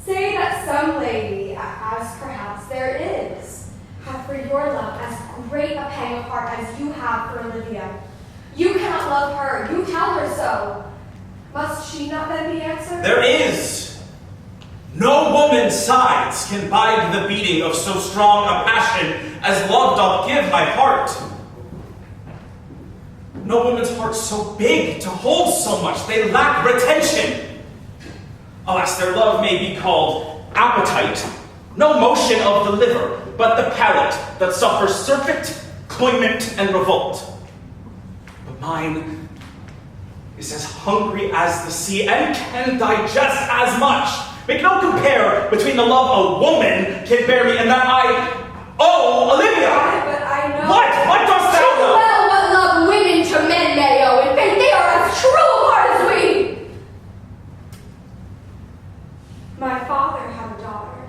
Say that some lady, as perhaps there is, hath for your love as great a pang of heart as you have for Olivia. You cannot love her, you tell her so. Must she not then be answered? There is. No woman's sides can bide the beating of so strong a passion as love doth give my heart. No woman's heart so big to hold so much, they lack retention. Alas, their love may be called appetite, no motion of the liver, but the palate that suffers surfeit, cloyment, and revolt. But mine is as hungry as the sea and can digest as much. Make no compare between the love a woman can bear me and that Olivia! But I know. What dost thou too know? well what love women to men may owe. In faith, they are as true of heart as we. My father had a daughter.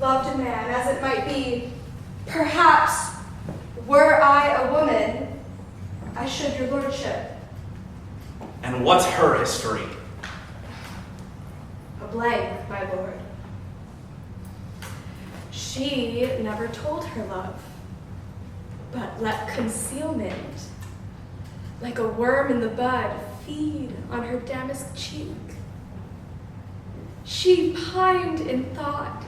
Loved a man, as it might be. Perhaps, were I a woman, I should your lordship. And what's her history? A blank, my lord. She never told her love, but let concealment, like a worm in the bud, feed on her damask cheek. She pined in thought,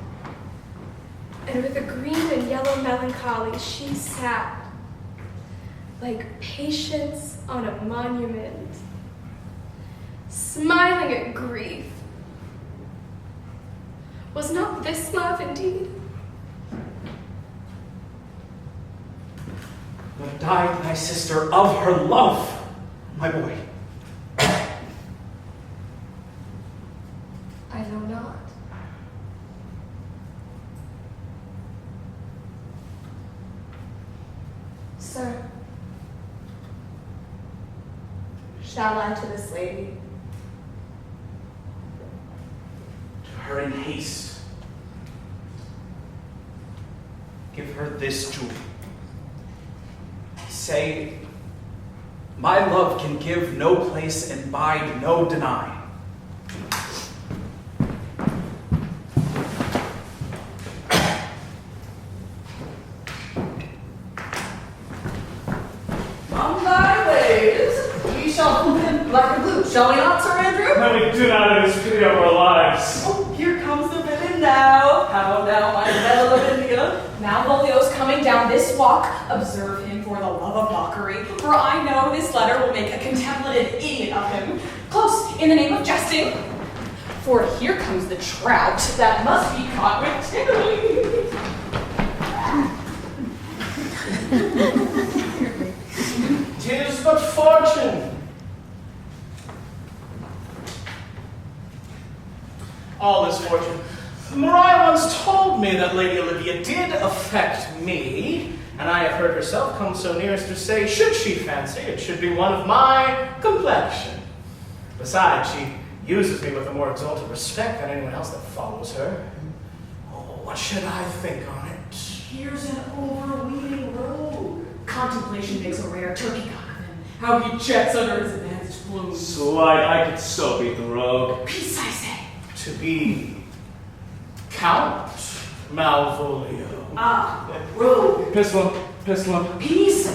and with a green and yellow melancholy she sat, like patience on a monument, smiling at grief. Was not this love indeed? But died thy sister of her love, my boy. I know not. Sir, shall I to this lady? To her in haste. Give her this jewel. Say, my love can give no place and bide no deny. On thy ways, we shall move in black and blue, shall we not, Sir Andrew? No, we do not have this video of our lives. Oh, here comes the villain now. How now, my belle of India? Malvolio's coming down this walk. Observe him for the love of mockery, for I know this letter will make a contemplative idiot of him. Close, in the name of jesting. For here comes the trout that must be caught with tickling. 'Tis but fortune. All is fortune. Mariah once told me that Lady Olivia did affect me, and I have heard herself come so near as to say, should she fancy, it should be one of my complexion. Besides, she uses me with a more exalted respect than anyone else that follows her. Oh, what should I think on it? Here's an overweening rogue. Contemplation makes a rare turkey cock of him. How he jets under his advanced plume. Slight, I could so beat the rogue. Peace, I say. To be Count Malvolio. Ah, rogue. Pistol. Peace.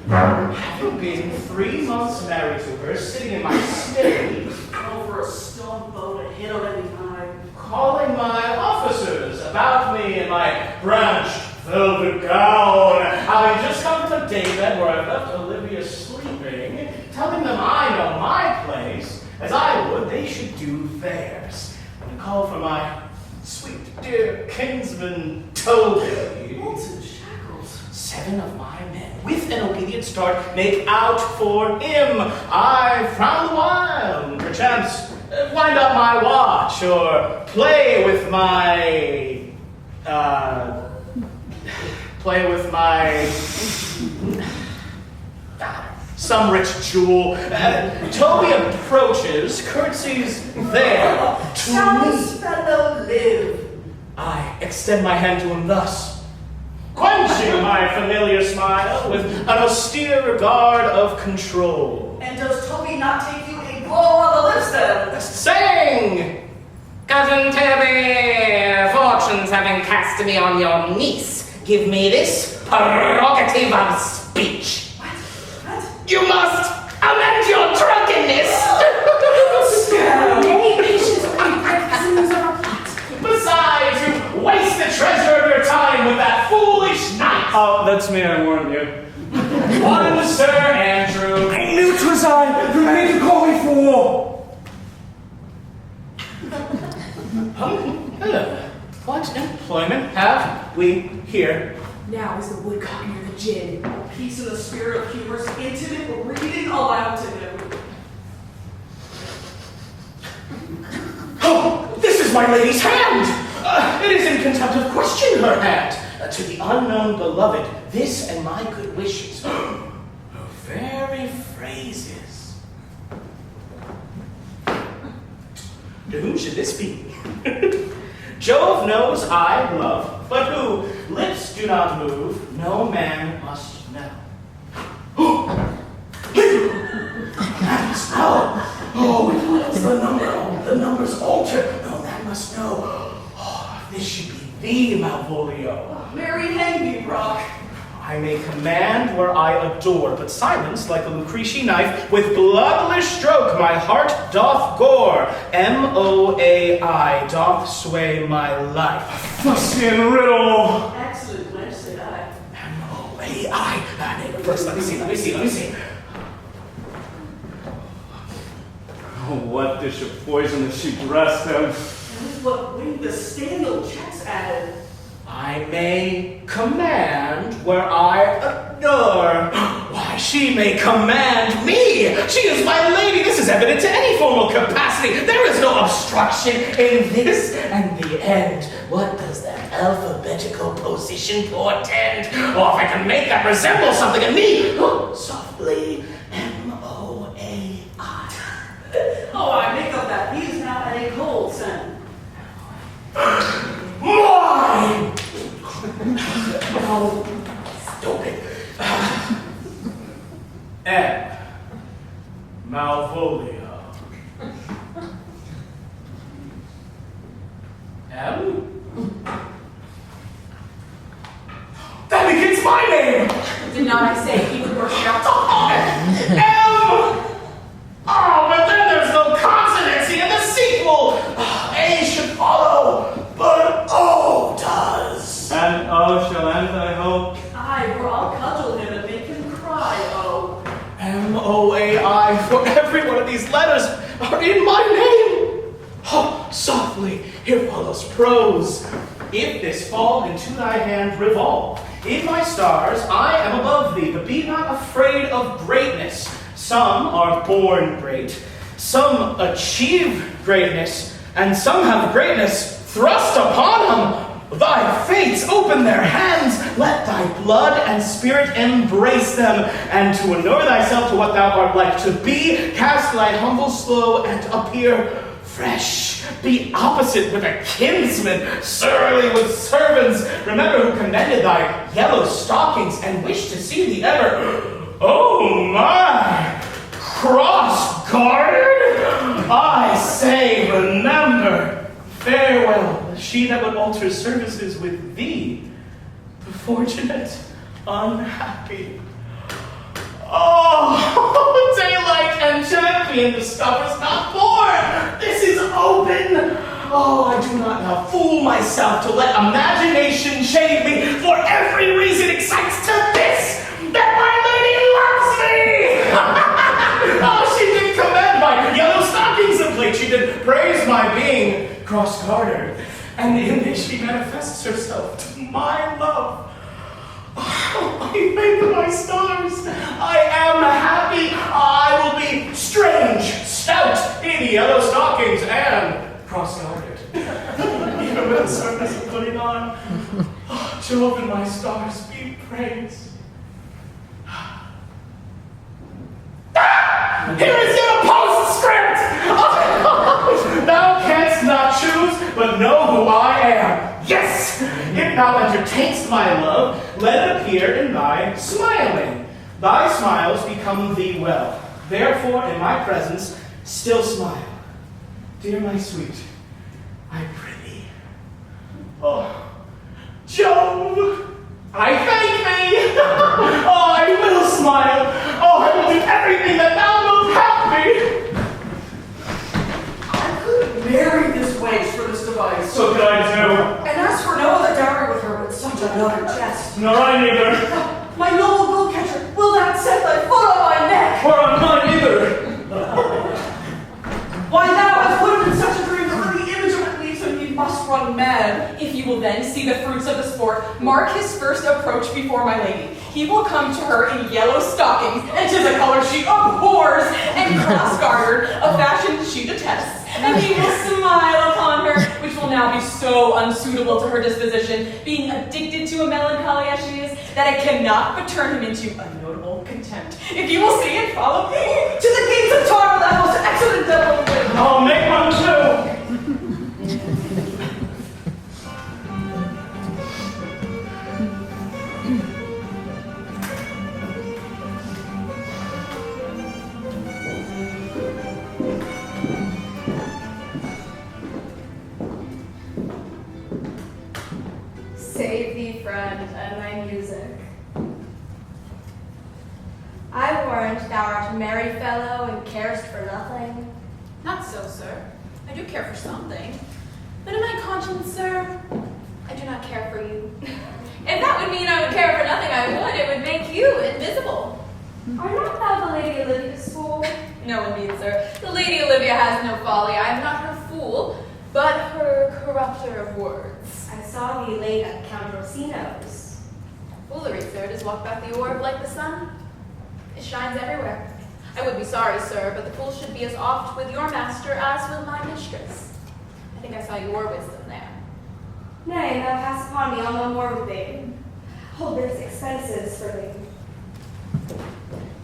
Having been 3 months married to her, sitting in my stead, Over a stone boat and hit on any time. calling my officers about me in my branched velvet gown, having just come to the daybed where I left Olivia sleeping, telling them I know my place, as I would they should do theirs, and call for my sweet dear kinsman Toby. Bolts and shackles. 7 of my men, with an obedient start, make out for him. I frown the while, and perchance wind up my watch, or play with my some rich jewel. Toby approaches, curtsies there to Shall me. this fellow live? I extend my hand to him thus, quenching my familiar smile with an austere regard of control. And does Toby not take you a blow on the lips then? Saying, Cousin Toby, fortunes having cast me on your niece, give me this prerogative of speech. What? You must amend your drunkenness. Nay, patience, we break the news of our plot. besides, you waste the treasure of your time with that foolish knight. Oh, that's me, I warned you. One Sir Andrew. I knew 'twas I. You made to call me fool. Hello. What employment have we here? Now is the woodcock near the gin. Peace in the spirit of humor's intimate reading aloud to him. Oh, this is my lady's hand! It is in contempt of question her hand. To the unknown beloved, this and my good wishes. Her very phrases. To whom should this be? Jove knows I love, but who lips do not move, no man must know. Oh, the numbers alter. No, that must know. Oh, this should be thee, Malvolio. Mary hang me, Brock. I I may command where I adore, but silence, like a Lucretian knife, with bloodless stroke my heart doth gore. M-O-A-I doth sway my life. Fustian riddle. Excellent, when said I. M-O-A-I. First, let me see. Oh, what dish of poison has she dressed him? And with what wing the Staniel checks added. I may command where I adore. Why, she may command me. She is my lady. This is evident to any formal capacity. There is no obstruction in this. And the end. What does that alphabetical position portend? Oh, if I can make that resemble something in me. Softly. M-O-A-I. Oh, I make up that he is now at a cold scent. Mine! Oh, stupid. M. Malvolio. M? That begins my name! Did not I say he would work it out? M! Oh, but then there's no consonancy in the sequel! A should follow, but O does. And O shall end, I hope. Aye, for I'll cudgel him and make him cry, oh. M-O-A-I, for every one of these letters are in my name. Oh, softly, here follows prose. If this fall into thy hand revolve, in my stars I am above thee, but be not afraid of greatness. Some are born great, some achieve greatness, and some have greatness thrust upon them. Thy fates open their hands, let thy blood and spirit embrace them, and to inure thyself to what thou art like to be, cast thy humble slow and appear fresh. Be opposite with a kinsman, surly with servants. Remember who commended thy yellow stockings, and wish to see thee ever. Oh my! Cross-guarded? I say, remember. Farewell, she that would alter services with thee, the fortunate, unhappy. Oh, daylight and champion, the stuff is not born. This is open. Oh, I do not now fool myself to let imagination shade me, for every reason excites to this, that my lady loves me. Oh, she did commend my yellow stockings of late. She did praise my being cross-gartered, and in this she manifests herself to my love. Oh, I thank my stars. I am happy. I will be strange, stout, in yellow stockings, and cross-gartered. Even with the surface of putting on. Oh, Jove and my stars, be praised. Here is yet a postscript! Thou canst not choose, but know who I am. Yes! If thou entertainst my love, let it appear in thy smiling. Thy smiles become thee well. Therefore, in my presence, still smile. Dear my sweet, I prithee. Oh, Jove! I thank thee! Oh, I will smile! Oh, I will do everything that thou wilt have me! I could marry this wench for this device. So could I too. And as for no other dowry with her, but such another jest. Nor I neither. My noble bull catcher, will thou set thy foot on my neck? Or on mine either. Why, thou hast put him in such a dream that the image of it leaves him, he must run mad. If you will then see the fruits of the sport, mark his first approach before my lady. He will come to her in yellow stockings, and 'tis a color she abhors, and cross-gartered, a fashion she detests. And he will smile upon her, which will now be so unsuitable to her disposition, being addicted to a melancholy as she is, that it cannot but turn him into a notable contempt. If you will see it, follow me. To the gates of Tarma, that most excellent devil of wit. I'll make one too. Save thee, friend, and thy music. learned thou art a merry fellow and carest for nothing? Not so, sir. I do care for something. But in my conscience, sir, I do not care for you. If that would mean I would care for nothing, I would. It would make you invisible. Are not thou the Lady Olivia's fool? No, indeed, sir. The Lady Olivia has no folly. I am not her fool, but her corrupter of words. I saw thee late at Count Orsino's. Foolery, sir, does walk back the orb like the sun. It shines everywhere. I would be sorry, sir, but the fool should be as oft with your master as with my mistress. I think I saw your wisdom there. Nay, thou hast upon me, I'll no more with thee. Hold this expenses for thee.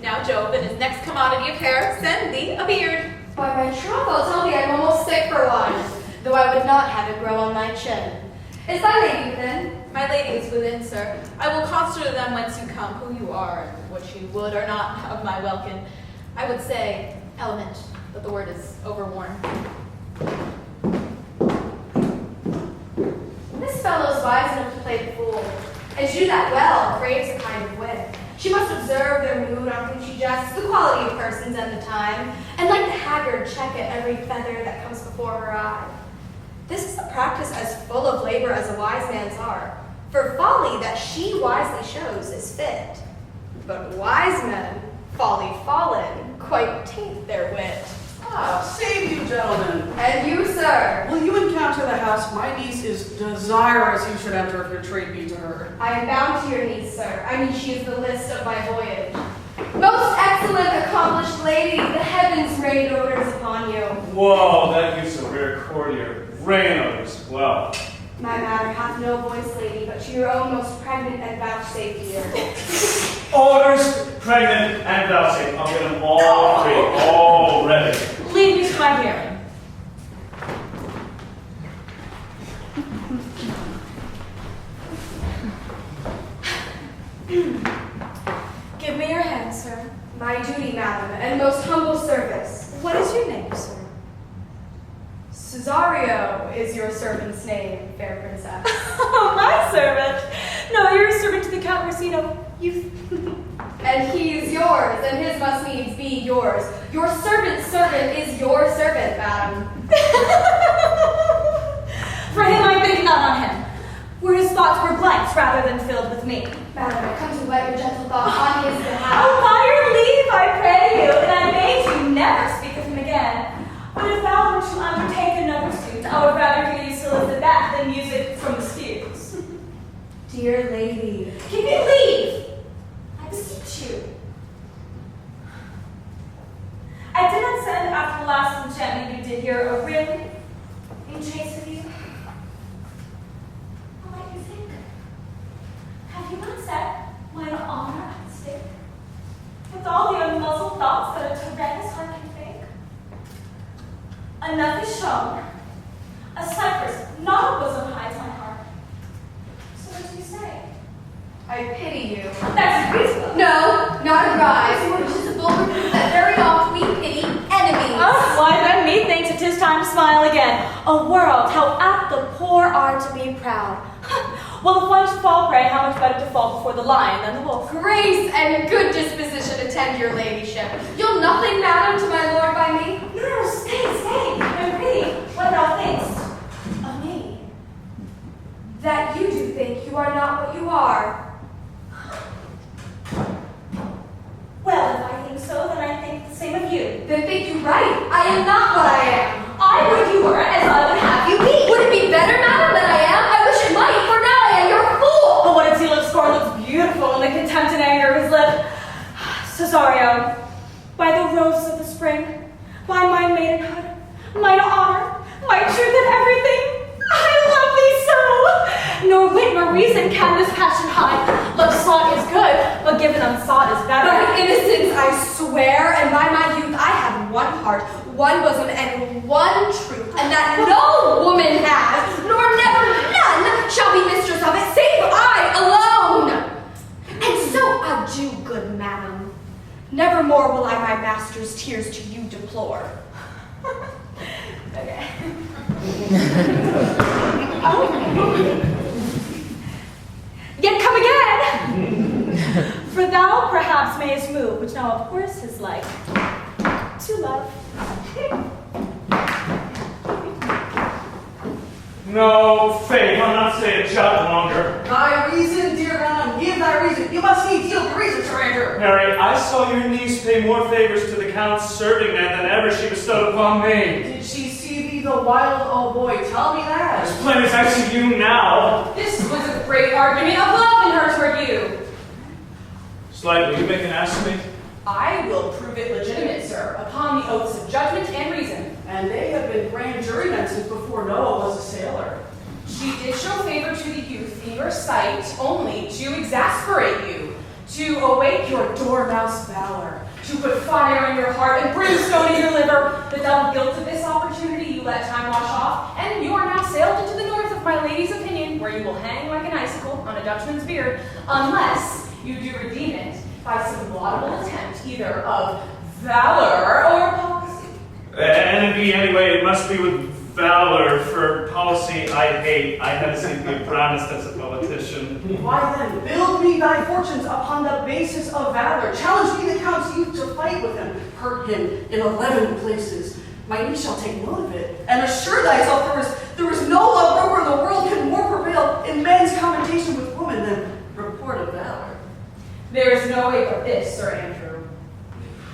Now Jove and his next commodity of hair send thee a beard. By my troth, I'll tell thee I'm almost sick for one, though I would not have it grow on my chin. Is thy lady within? My lady is within, sir. I will consider them whence you come, who you are, and what you would or not of my welkin. I would say element, but the word is overworn. This fellow's wise enough to play the fool, and to do that well craves a kind of wit. She must observe their mood on whom she jests, the quality of persons and the time, and like the haggard check at every feather that comes before her eye. This is a practice as full of labor as a wise man's art, for folly that she wisely shows is fit. But wise men, folly fallen, quite taint their wit. Ah, save you, gentlemen. And you, sir? Will you encounter the house? My niece is desirous you should enter if your trade be to her. I am bound to your niece, sir. I mean, she is the list of my voyage. Most excellent, accomplished lady, the heavens rain odors upon you. Whoa, that use of very courtier. Rain odors. Well. My matter hath no voice, lady, but to your own most pregnant and vouchsafed ear. Orders, pregnant, and vouchsafe. I'll get them all three, all ready. Leave me to my hearing. Give me your hand, sir. My duty, madam, and most humble service. What is your name, sir? Cesario is your servant's name, fair princess. Oh, my servant. No, you're a servant to the Count Orsino. You. And he is yours, and his must needs be yours. Your servant's servant is your servant, madam. For him, I think not on him. Where his thoughts were blanks rather than filled with me. Madam, I come to wet your gentle thoughts on his behalf. Oh, by your leave, I pray you, and I beg you never speak of him again. But if thou were to undertake another suit, I would rather hear you solicit that than music from the spheres. Dear lady. Give me leave, I beseech you. I did not send after the last enchantment you did here a ring in chase of you. What might you think? Have you not set mine honor at stake? With all the unmuzzled thoughts that a tyrannous heart can think? Enough is shown. A cypress, not a bosom hides my heart. So what do you say? I pity you. That's reasonable. No, not a rise, which is a vulgar proof that very oft we pity enemies. Oh, why then methinks it is time to smile again. A world, how apt the poor are to be proud. Well, if one should fall prey, how much better to fall before the lion than the wolf? Grace and good disposition attend your ladyship. You'll nothing, madam, to my lord by me? No, stay. I pity what thou thinkst of me. That you do think you are not what you are. Well, if I think so, then I think the same of you. Then think you right. I am not what I am. I would you were, as I would have you be. Would it be better, madam, than I am? I wish it might, for now I am your fool. Oh, what a deal of scorn looks beautiful in the contempt and anger of his lip. Cesario, by the roses of the spring, by my maidenhood, mine honor, my truth and everything, I love thee so. Nor wit nor reason can this passion hide. Love sought is good, but given unsought is better. By innocence I swear, and by my youth I have one heart, one bosom, and one truth, and that no woman has, nor never none shall be mistress of it, save I alone. And so adieu, good madam. Nevermore will I my master's tears to you deplore. Okay. Yet come again! For thou perhaps mayest move which now of course is like to love. No, faith, I'll not stay a jot longer. Thy reason, dear Runyon, give thy reason. You must needs yield your reason, Sir Andrew. Mary, I saw your niece pay more favors to the Count's serving man than ever she bestowed upon me. Did she see thee the wild old boy? Tell me that. As plain as I see you now. This was a great argument of love in her toward you. Slide, will you make an ass of me? I will prove it legitimate, sir, upon the oaths of judgment and reason. And they have been grand jurymen since before Noah was a sailor. She did show favor to the youth in your sight only to exasperate you, to awake your dormouse valor, to put fire in your heart and brimstone in your liver. The double guilt of this opportunity you let time wash off, and you are now sailed into the north of my lady's opinion, where you will hang like an icicle on a Dutchman's beard, unless you do redeem it by some laudable attempt either of valor or policy. And be anyway, it must be with valor, for policy I hate. I have seen the promised as a politician. Why then, build me thy fortunes upon the basis of valor. Challenge me the Count's youth to fight with him. Hurt him in 11 places. My niece shall take note of it, and assure thyself there is no love broker in the world can more prevail in men's commendation with women than report of valor. There is no way but this, Sir Andrew.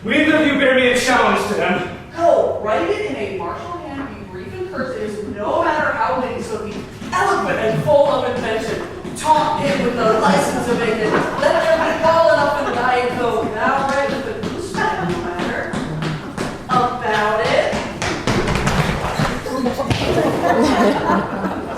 Will either of you bear me a challenge to him? Go, write it in a martial hand, be brief and cursive, no matter how many, so be eloquent and full of invention. Taunt him with the license of ignorance. Let there be gall enough in the dying code. Thou write with a gooseneck, no matter about it.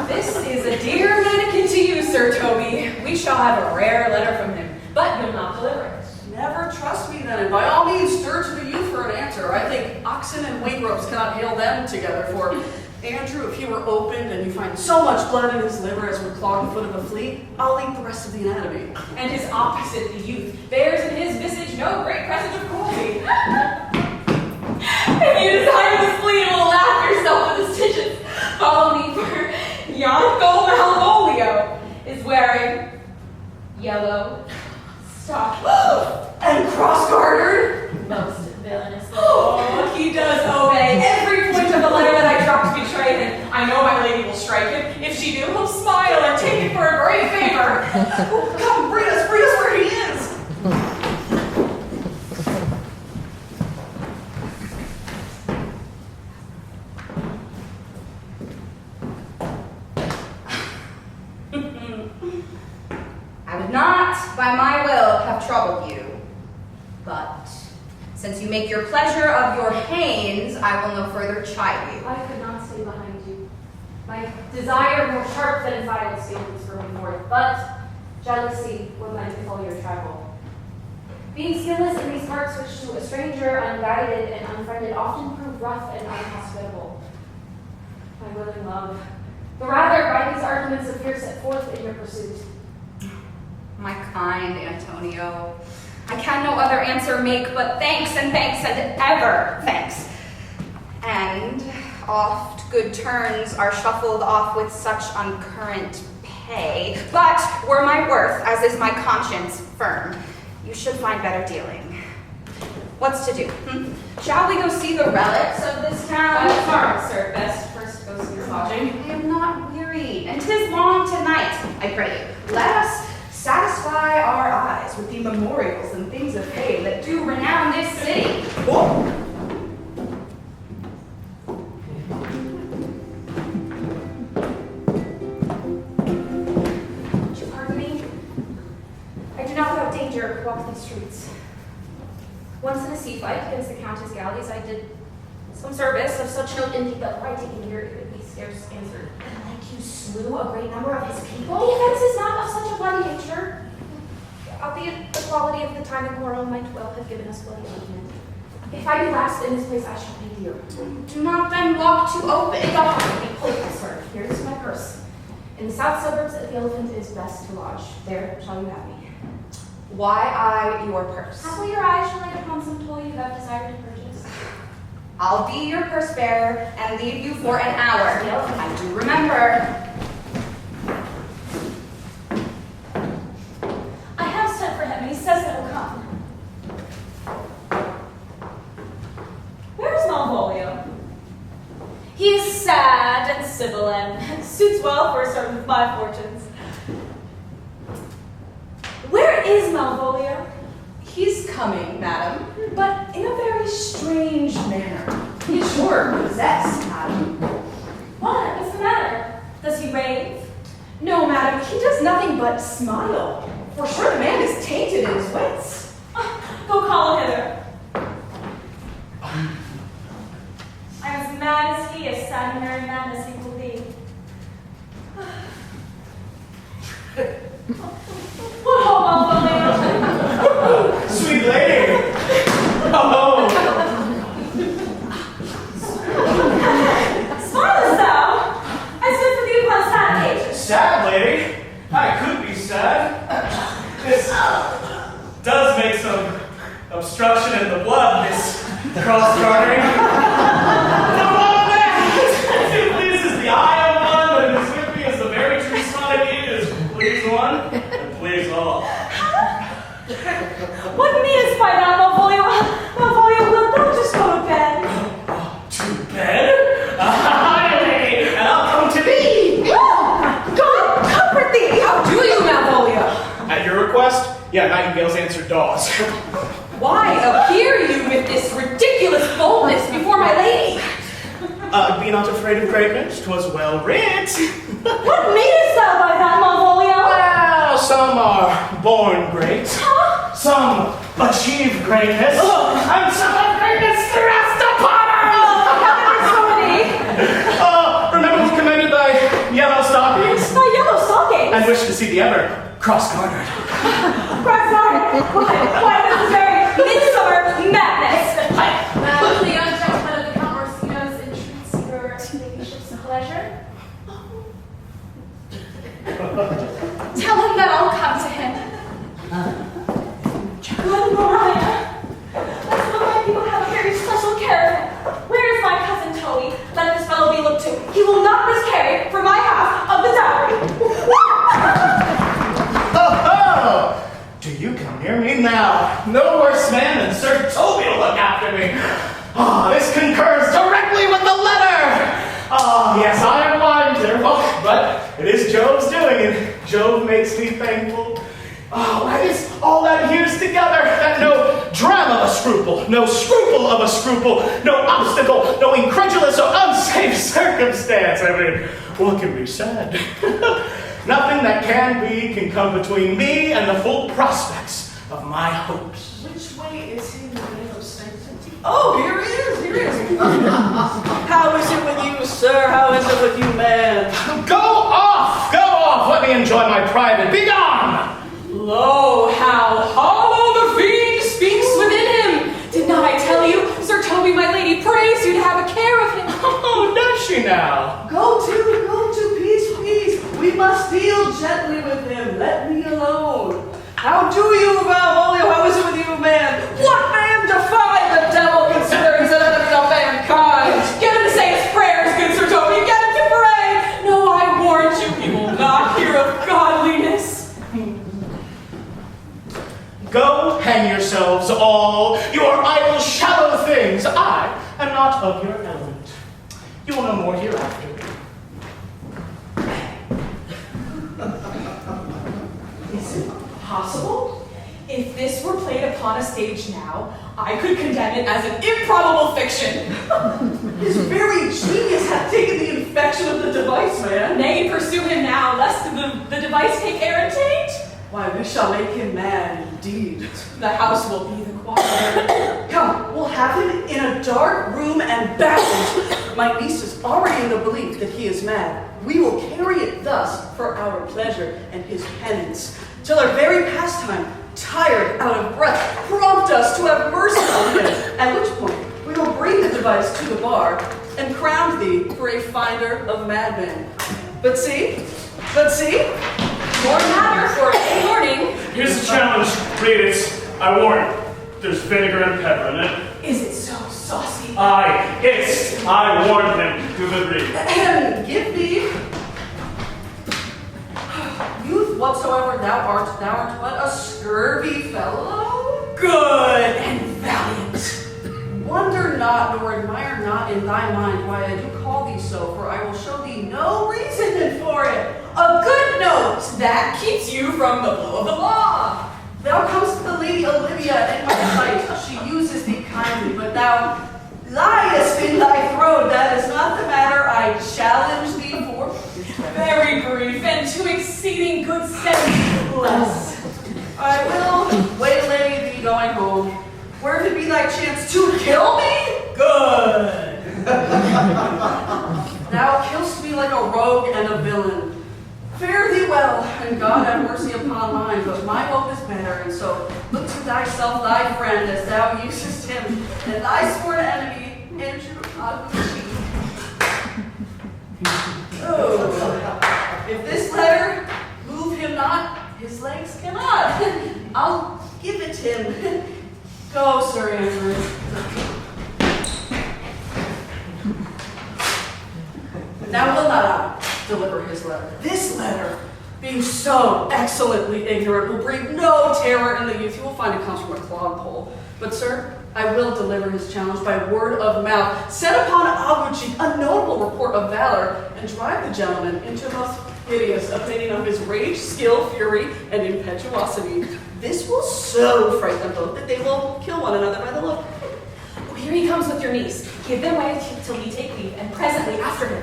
This is a dear mannequin to you, Sir Toby. We shall have a rare letter from him, but you'll not deliver it. Never trust me then, and by all means stir to the youth for an answer. I think oxen and weight ropes cannot hail them together, for Andrew, if he were opened and you find so much blood in his liver as would clog the foot of a flea, I'll eat the rest of the anatomy. And his opposite, the youth, bears in his visage no great presage of cruelty. If you desire the spleen, will laugh yourself with the stitches. Follow me, for Yanko Malvolio is wearing yellow stockings. And cross-gartered? Most villainous. Oh, he does obey every point of the letter that I dropped to betray him. I know my lady will strike him. If she do, he'll smile and take it for a great favor. Oh, come, bring us where he is. I would not, by my will, have troubled you. But since you make your pleasure of your pains, I will no further chide you. I could not stay behind you. My desire more sharp than vile steel was for me forth, but jealousy would lend with all your travel. Being skilless in these parts which to a stranger, unguided and unfriended, often prove rough and unhospitable. My willing love, the rather by these arguments appear set forth in your pursuit. My kind Antonio, I can no other answer make but thanks and thanks and ever thanks. And oft good turns are shuffled off with such uncurrent pay. But were my worth, as is my conscience, firm, you should find better dealing. What's to do? Shall we go see the relics of this town? Tomorrow, sir. Best first go see your lodging. I am not weary, and 'tis long tonight. I pray you, let us satisfy our eyes with the memorials and things of fame that do renown this city. Whoa. Would you pardon me? I do not without danger walk these streets. Once in a sea fight against the Countess galleys, I did some service of such note indeed that were I taken here, it could be scarce answered. Like you slew a great number of his people? The offense is not of such a bloody nature. Albeit the quality of the time and quarrel might well have given us bloody argument. If I be last in this place, I shall pay dear. Do not then lock to open. Hold this, sir. Here is my purse. In the south suburbs of the Elephant is best to lodge. There shall you have me. Why I your purse? Haply your eyes shall light upon some toy you have desired to purchase. I'll be your purse bearer and leave you for an hour. I do remember. I have sent for him, and he says that he'll come. civil and suits well for certain of my fortunes. Where is Malvolio? He's coming, madam, but in a very strange manner. He is sure possessed, madam. What? What's the matter? Does he rave? No, madam, he does nothing but smile. For sure the man is tainted in his wits. Go call hither. I'm as mad as he, as sad and merry man as he will be. What ho, Malvolio? Sweet lady! Oh! Smilest thou? I stood for thee upon sad occasion. Sad lady? I could be sad. This does make some obstruction in the blood, this cross-gartering. No more of that! If it pleases the eye of one, and is with me as the very true smile he is, please one, and please all. What meanest by that, Malvolio? Malvolio, wilt thou just go to bed? To bed? Aye, lady, and I'll come to thee! God comfort thee! How do you, Malvolio? At your request? Yeah, nightingales answer daws. Why appear you with this ridiculous boldness before my lady? Be not afraid of greatness, 'twas well writ. What meanest thou by that, Malvolio? Well, some are born great, some achieve greatness, and some have greatness thrust upon us! Remember who commended thy yellow stockings? My yellow stockings? And wish to see thee ever cross-gartered. Cross-gartered? Why, this is very midsummer madness. Madam, the young gentleman of the Count Orsino's entreats your ladyship's pleasure. Tell him that I'll come to him. Good Maria. Let's look like people have a very special care of him. Where is my cousin Toby? Let this fellow be looked to. He will not miscarry for my half of the dowry. Oh, do you come near me now? No worse man than Sir Toby to look after me. This concurs directly with the letter. Yes, I am blind, therefore, but it is Jove's doing, and Jove makes me thankful. That is all that adheres together, that no drama of a scruple, no scruple of a scruple, no obstacle, no incredulous or unsafe circumstance. I mean, what can be said? Nothing that can be can come between me and the full prospects of my hopes. Which way is he in the name of sanctity? Oh, here he is, here he is. How is it with you, sir? How is it with you, man? Go off! Go off! Let me enjoy my private. Be gone! Lo, how hollow the fiend speaks within him! Did not I tell you, Sir Toby, my lady, prays you to have a care of him? Oh, does she now? Go to, peace. We must deal gently with him. Let me alone. How do you, Malvolio? How is it with you, man? What man defied the devil, consider he's an enemy of mankind? Get him to say his prayers, good Sir Toby. Get him to pray. No, I warned you, he will not hear of godliness. Go hang yourselves all. You are idle, shallow things. I am not of your element. You will know more hereafter. Is it possible? If this were played upon a stage now, I could condemn it as an improbable fiction. His very genius hath taken the infection of the device, man. Nay, pursue him now, lest the device take air and taint. Why, we shall make him mad, indeed. The house will be the choir. Come, we'll have him in a dark room and baffled. My niece is already in the belief that he is mad. We will carry it thus for our pleasure and his penance, till our very pastime, tired, out of breath, prompt us to have mercy on him, at which point we will bring the device to the bar and crown thee for a finder of madmen. But see, More matter for a warning. Here's the challenge. Read it. I warn you. There's vinegar and pepper in it. Is it so saucy? I warned him. Do the read. give thee, youth whatsoever thou art but a scurvy fellow? Good and valiant. Wonder not, nor admire not in thy mind why I do call thee so, for I will show thee no reason for it. A good note that keeps you from the blow of the law. Thou comest to the lady Olivia in my sight. She uses thee kindly, but thou liest in thy throat. That is not the matter I challenge thee for. Very brief and to exceeding good sense, bless. I will waylay thee going home. Where could be thy chance to kill me? Good. Thou kill'st me like a rogue and a villain. Fare thee well, and God have mercy upon mine, but my hope is better, and so look to thyself thy friend as thou usest him, and thy sworn enemy, Andrew Aguecheek. Oh, if this letter move him not, his legs cannot. I'll give it him. Go, Sir Andrew. Now will not I deliver his letter. This letter, being so excellently ignorant, will bring no terror in the youth. You will find it comes from a clodpole. But, sir, I will deliver his challenge by word of mouth. Set upon Aguecheek a notable report of valor, and drive the gentleman into the most hideous opinion of his rage, skill, fury, and impetuosity. This will so frighten them both that they will kill one another by the look. Oh, here he comes with your niece. Give them way till we take leave, and presently after him.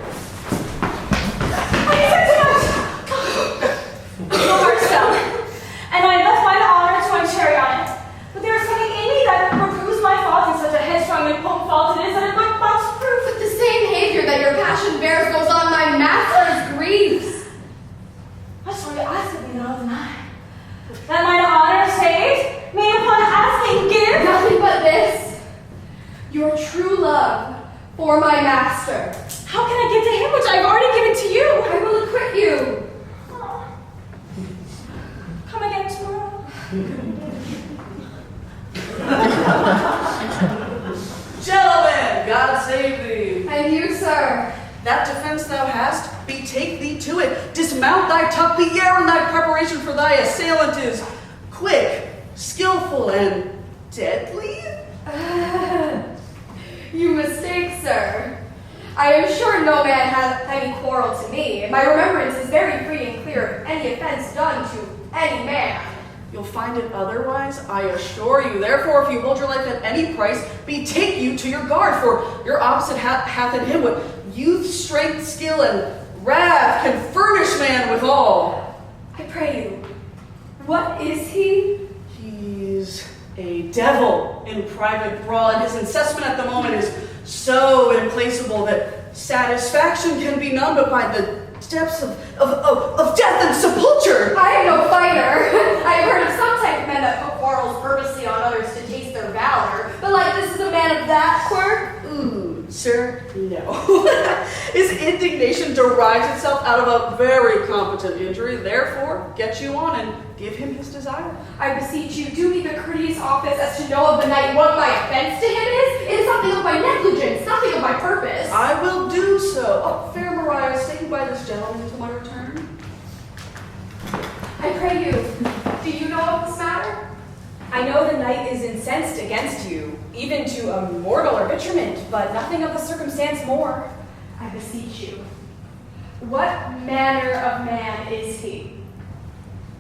And I left mine honor to my chariot. But there is something in me that reproves my fault in such a headstrong and potent fault it is that it but must prove. But the same behavior that your passion bears goes on my master's griefs. What shall I ask of thee the other night? That mine honor saved me upon asking give? Nothing but this. Your true love for my master. How can I give to him which I've already given to you? I will acquit you. Come again tomorrow. Gentlemen, God save thee. And you, sir. That defense thou hast, betake thee to it. Dismount thy tuck, the air in thy preparation for thy assailant is quick, skillful, and deadly. You mistake, sir. I am sure no man hath any quarrel to me, and my remembrance is very free and clear of any offense done to any man. You'll find it otherwise, I assure you. Therefore, if you hold your life at any price, betake you to your guard, for your opposite hath in him what youth, strength, skill, and wrath can furnish man withal. I pray you, what is he? He's a devil in private brawl, and his incessant at the moment is so implacable that satisfaction can be none but by the depths of death and sepulture. I am no fighter. I have heard of some type of men that put quarrels purposely on others to taste their valor, but like this is a man of that quirk? Sir, no. His indignation derives itself out of a very competent injury. Therefore, get you on and give him his desire. I beseech you, do me the courteous office as to know of the night what my offense to him is. It is something of my negligence, nothing of my purpose. I will do so. Oh, fair Mariah, stay by this gentleman until my return. I pray you, do you know of this matter? I know the knight is incensed against you, even to a mortal arbitrament, but nothing of the circumstance more. I beseech you, what manner of man is he?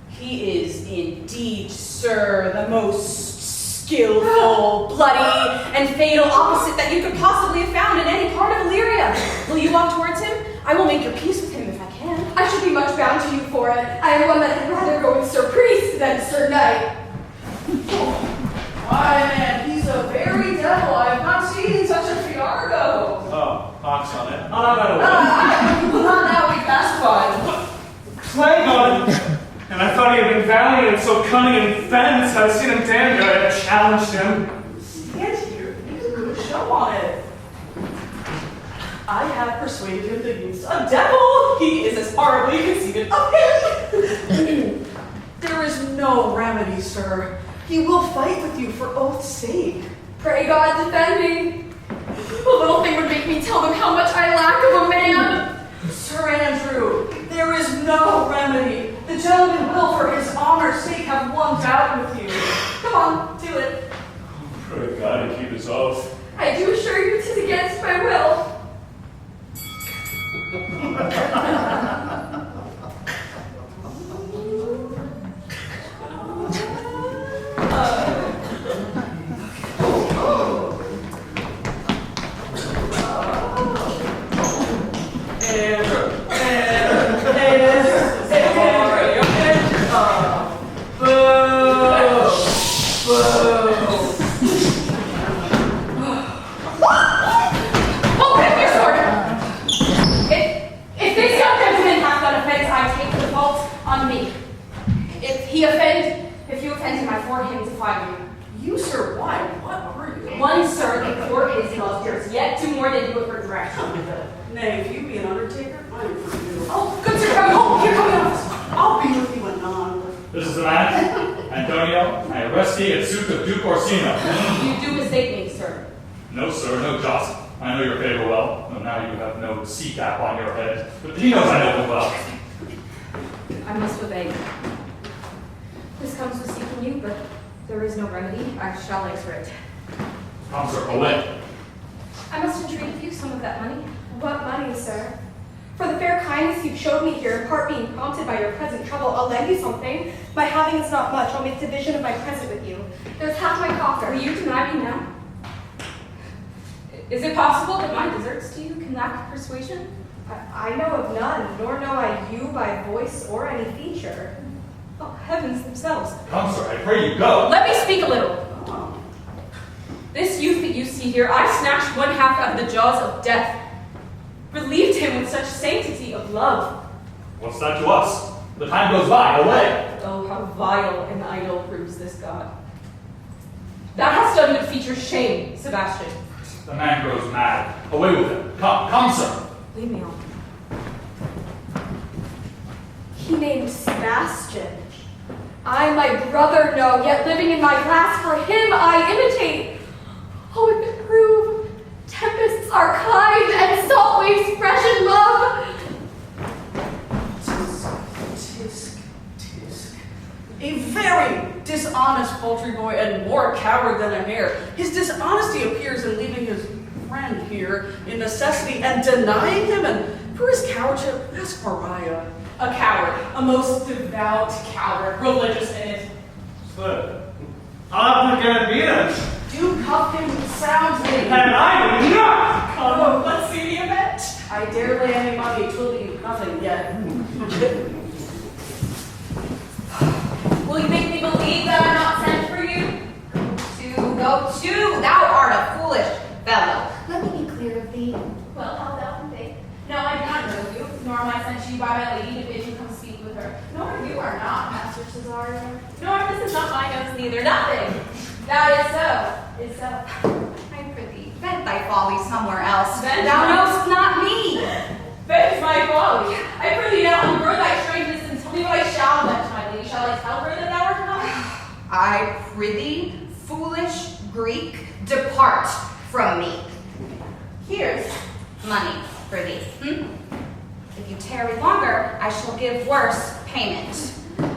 He is indeed, sir, the most skillful, bloody, and fatal opposite that you could possibly have found in any part of Illyria. Will you walk towards him? I will make your peace with him if I can. I should be much bound to you for it. I am one that had rather go with Sir Priest than Sir Knight. Why, man, he's a very devil. I have not seen such a fiargo. Oh, pox on it. Will not now be pacified. Plague on it! And I thought he had been valiant and so cunning in fence. I've seen him damn good. I have challenged him. Get here. He's a good show on it. I have persuaded him to use a devil. He is as horribly conceited of him. There is no remedy, sir. He will fight with you for oath's sake. Pray God defend me. A little thing would make me tell them how much I lack of a man. Sir Andrew, there is no remedy. The gentleman will, for his honor's sake, have one bout with you. Come on, do it. Pray God to keep his oath. I do assure you 'tis against my will. Hey, if you be an undertaker, I'm for you. Oh, good sir, come home. Here, come in. I'll be with you anon. This is the man, Antonio. I arrest thee in suit of Duke Orsino. You do mistake me, sir. No, sir, no jostle. I know your favor well, though now you have no sea cap on your head. But he knows I know him well. I must obey. This comes with seeking you, but there is no remedy. I shall answer it. Come, sir, away. I must entreat of you some of that money. What money, sir? For the fair kindness you've showed me here, in part being prompted by your present trouble, I'll lend you something. My having is not much. I'll make division of my present with you. There's half my coffer. Will you deny me now? Is it possible that my deserts to you can lack persuasion? I know of none, nor know I you by voice or any feature. Oh, heavens themselves. Come, sir, I pray you go. Let me speak a little. This youth that you see here, I snatched one half out of the jaws of death, relieved him with such sanctity of love. What's that to us? The time goes by, away. Oh, how vile and idle proves this God. Thou hast done with feature shame, Sebastian. The man grows mad. Away with him. Come, sir. Leave me on. He named Sebastian. I my brother know, yet living in my glass for him I imitate. Oh, if it prove tempests are kind and salt waves fresh in love. Tisk. A very dishonest poultry boy and more a coward than a hare. His dishonesty appears in leaving his friend here in necessity and denying him, and for his cowardship, ask Mariah. A coward, a most devout coward, religious in it. Sir, I'm gonna be it. Do cuff him soundly. And I will not. Come, let's see the event. I dare lay any money, 'twill be nothing yet. Will you make me believe that I'm not sent for you? Go to, thou art a foolish fellow. Let me be clear of thee. Well, how thou think? No, I do not know you, nor am I sent to you by my lady to bid you come speak with her. Nor you are not, Master Cesario. Nor this is not my notes neither. Nothing. That is so. I prithee, vent thy folly somewhere else. Vent Thou my- knowst not me. Vent my folly. I prithee now unburden thy strangeness and tell me what I shall vent, my lady. Shall I tell her that thou art come? I prithee, foolish Greek, depart from me. Here's money for thee. If you tarry longer, I shall give worse payment.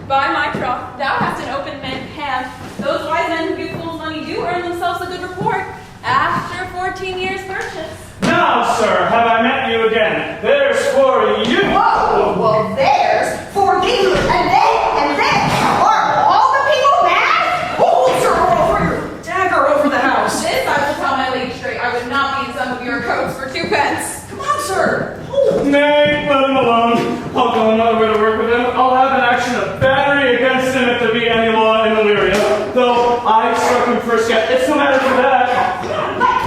By my troth, thou hast an open hand. Those wise men who give fools money do earn themselves a good report after 14 years' purchase. Now, sir, have I met you again? There's for you. Whoa, well, there's for thee, and then, are all the people mad? Hold your over your dagger over the house. This I will tell my lady straight. I would not be in some of your coats for 2 pence. Come on, sir. Hold. Nay, let him alone. I'll go another way to work with him. I'll have an action of battery against him if there be any law in Illyria. Though I struck him first yet. It's no matter for that.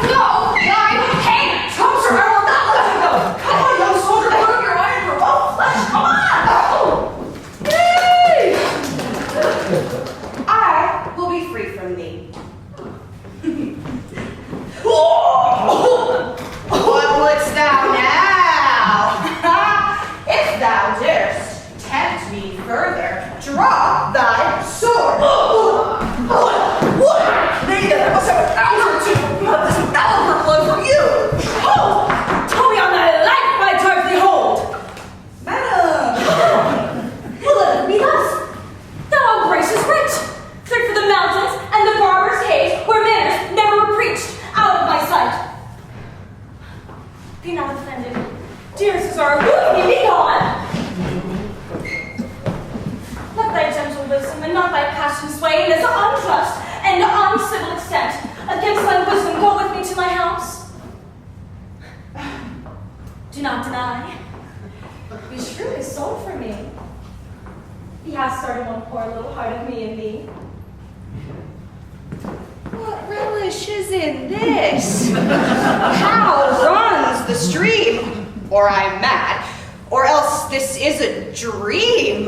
No, I can't. Come, sir, I will not let you go. Come on, young soldier, put up your iron for both flesh. Come on. Yay! I will be free from thee. What wouldst thou now? If thou darest tempt me further, draw thy sword. What? Nay, then I must have an hour or two. Not this Oliver blood for you. Oh, Toby on thy life, my tartly hold! madam. Well, let it be thus. Thou embraces rich, fit for the mountains and the barber's cave, where manners never were preached, out of my sight. Be not offended. Dear Cesar, will you be gone? Let thy gentle wisdom and not thy passion sway in this unjust and uncivil extent. Against thy wisdom, go with me to my house. Do not deny. Be true, his soul for me. He has started one poor little heart of me and thee. What relish is in this? How runs the stream? Or I'm mad, or else this is a dream.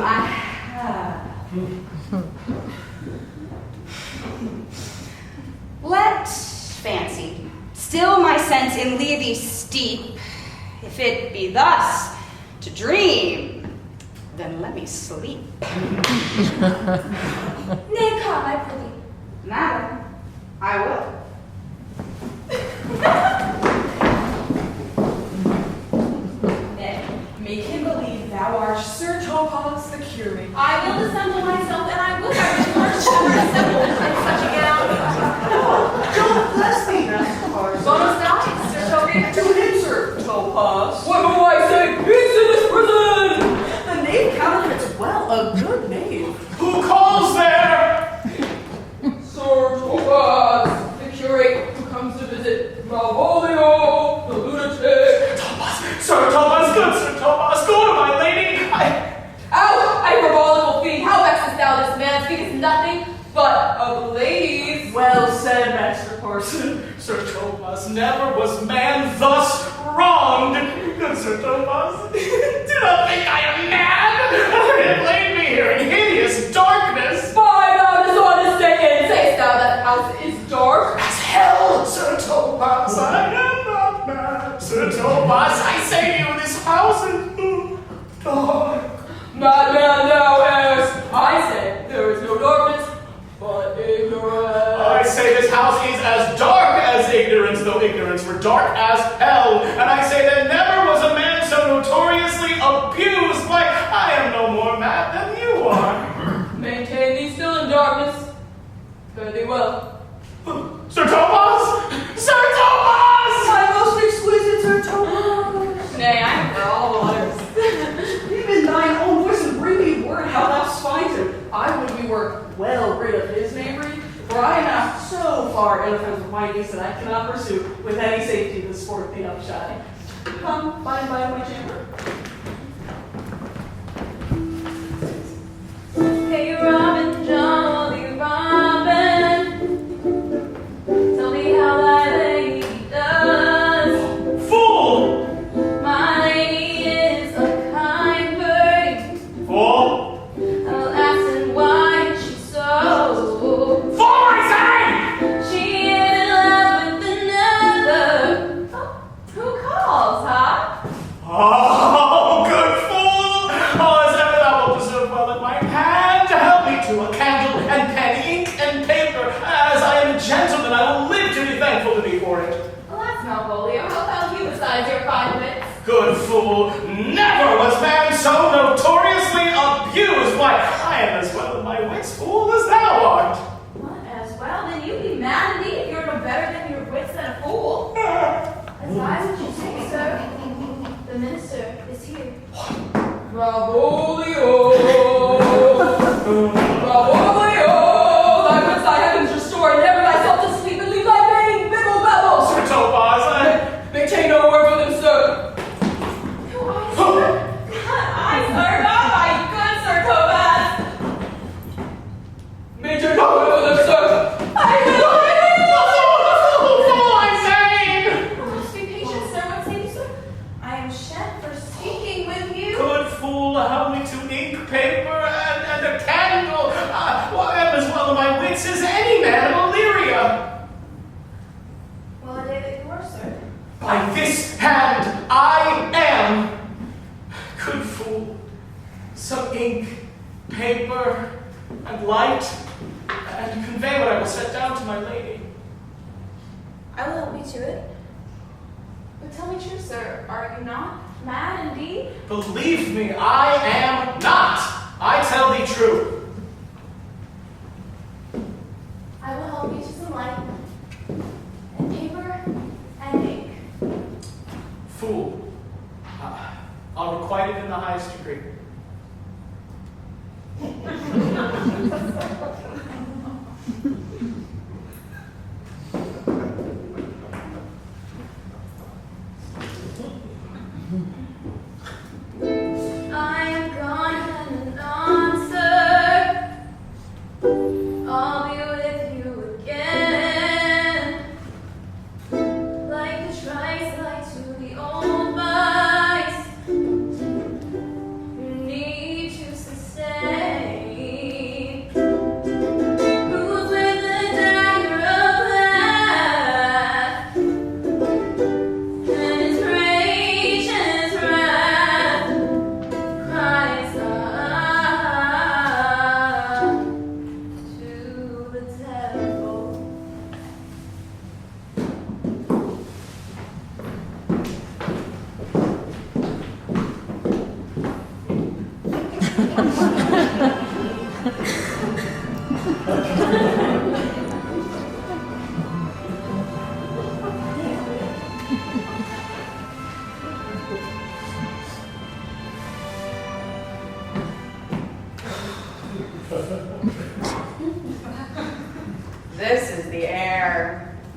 Let fancy still my sense in Lethe's steep, If it be thus to dream, then let me sleep. Nay, come, I prithee. Madam, I will. Nay, make him believe thou art Sir Topaz the curate. I will dissemble myself, and I will have the first ever assembled in such a gown. Don't bless me, Master Mars. Bonus die, Sir Toby. To him, Sir Topaz. What do I say? Peace in this prison! The knave counterfeits well a good knave. Who calls there? Sir Topaz, the curate who comes to visit Malvolio, the lunatic. Sir Thomas, good Sir Thomas, go to my lady. Out, hyperbolical fiend! How vexest thou this man? Speakest nothing but of ladies. Well said, Master Parson. Sir Thomas, never was man thus wronged. Good Sir Thomas, do not think I am mad. It laid me here in hideous darkness. By thou dishonest Satan, sayest thou that house is dark? As hell, Sir Thomas, I am not mad. Sir Thomas, I say to you, this house is dark. Madman thou erst! I say there is no darkness but ignorance. I say this house is as dark as ignorance, though ignorance were dark as hell. And I say that never was a man so notoriously abused. Why, I am no more mad than you are. Maintain thee still in darkness. Fare thee well. Sir Thomas! Sir Thomas! My most exquisite Sir Thomas. Nay, I am for all waters. Even thine own voice and bring me word how thou spined him. I would we were well rid of his knavery, for I am now so far in offense with my niece that I cannot pursue with any safety the sport of the upshot. Come by and by to my chamber. Hey, Robin, jolly Robin, tell me how thy lady does. Fool! My lady is a kind bird. Fool! I'll ask her why she's so. Fool, I say! She is in love with another. Oh, who calls, huh? Oh, good fool! Oh, as ever thou wilt deserve well at my hand to help me to a candle and pen, ink and paper. As I am a gentleman, I will live to be thankful to thee for it. Well, that's Malvolio. How found you besides your 5 wits? Good fool! Never was man so notoriously abused! Why, I am as well in my wits, fool, as thou art! What, as well? Then you be mad indeed if you're no better than your wits than a fool. Advise what you say, sir. The minister is here. Malvolio! Malvolio! Thy wits thy heavens restore, and never thyself to sleep, and leave thy vain bibble babble! Sir Topaz, Maintain no word with him, sir. I, sir, not my good Sir Topaz. Maintain no word with him, sir. fool, I say! Must be patient, sir. What say you, sir? I am shed for speaking with you. Good fool, help me to ink, paper, and a candle. Well, I am as well in my wits as any man in Illyria. Well, a day that you are, sir. By this hand I am. Good fool, some ink, paper, and light, and convey what I will set down to my lady. I will help you to it. But tell me true, sir. Are you not mad indeed? Believe me, I am not. I tell thee true. I will help you to some light and paper and ink. Fool, unrequited in the highest degree. I am gone and on, sir. I'll be with you again. Like the trice light to the old vice. Your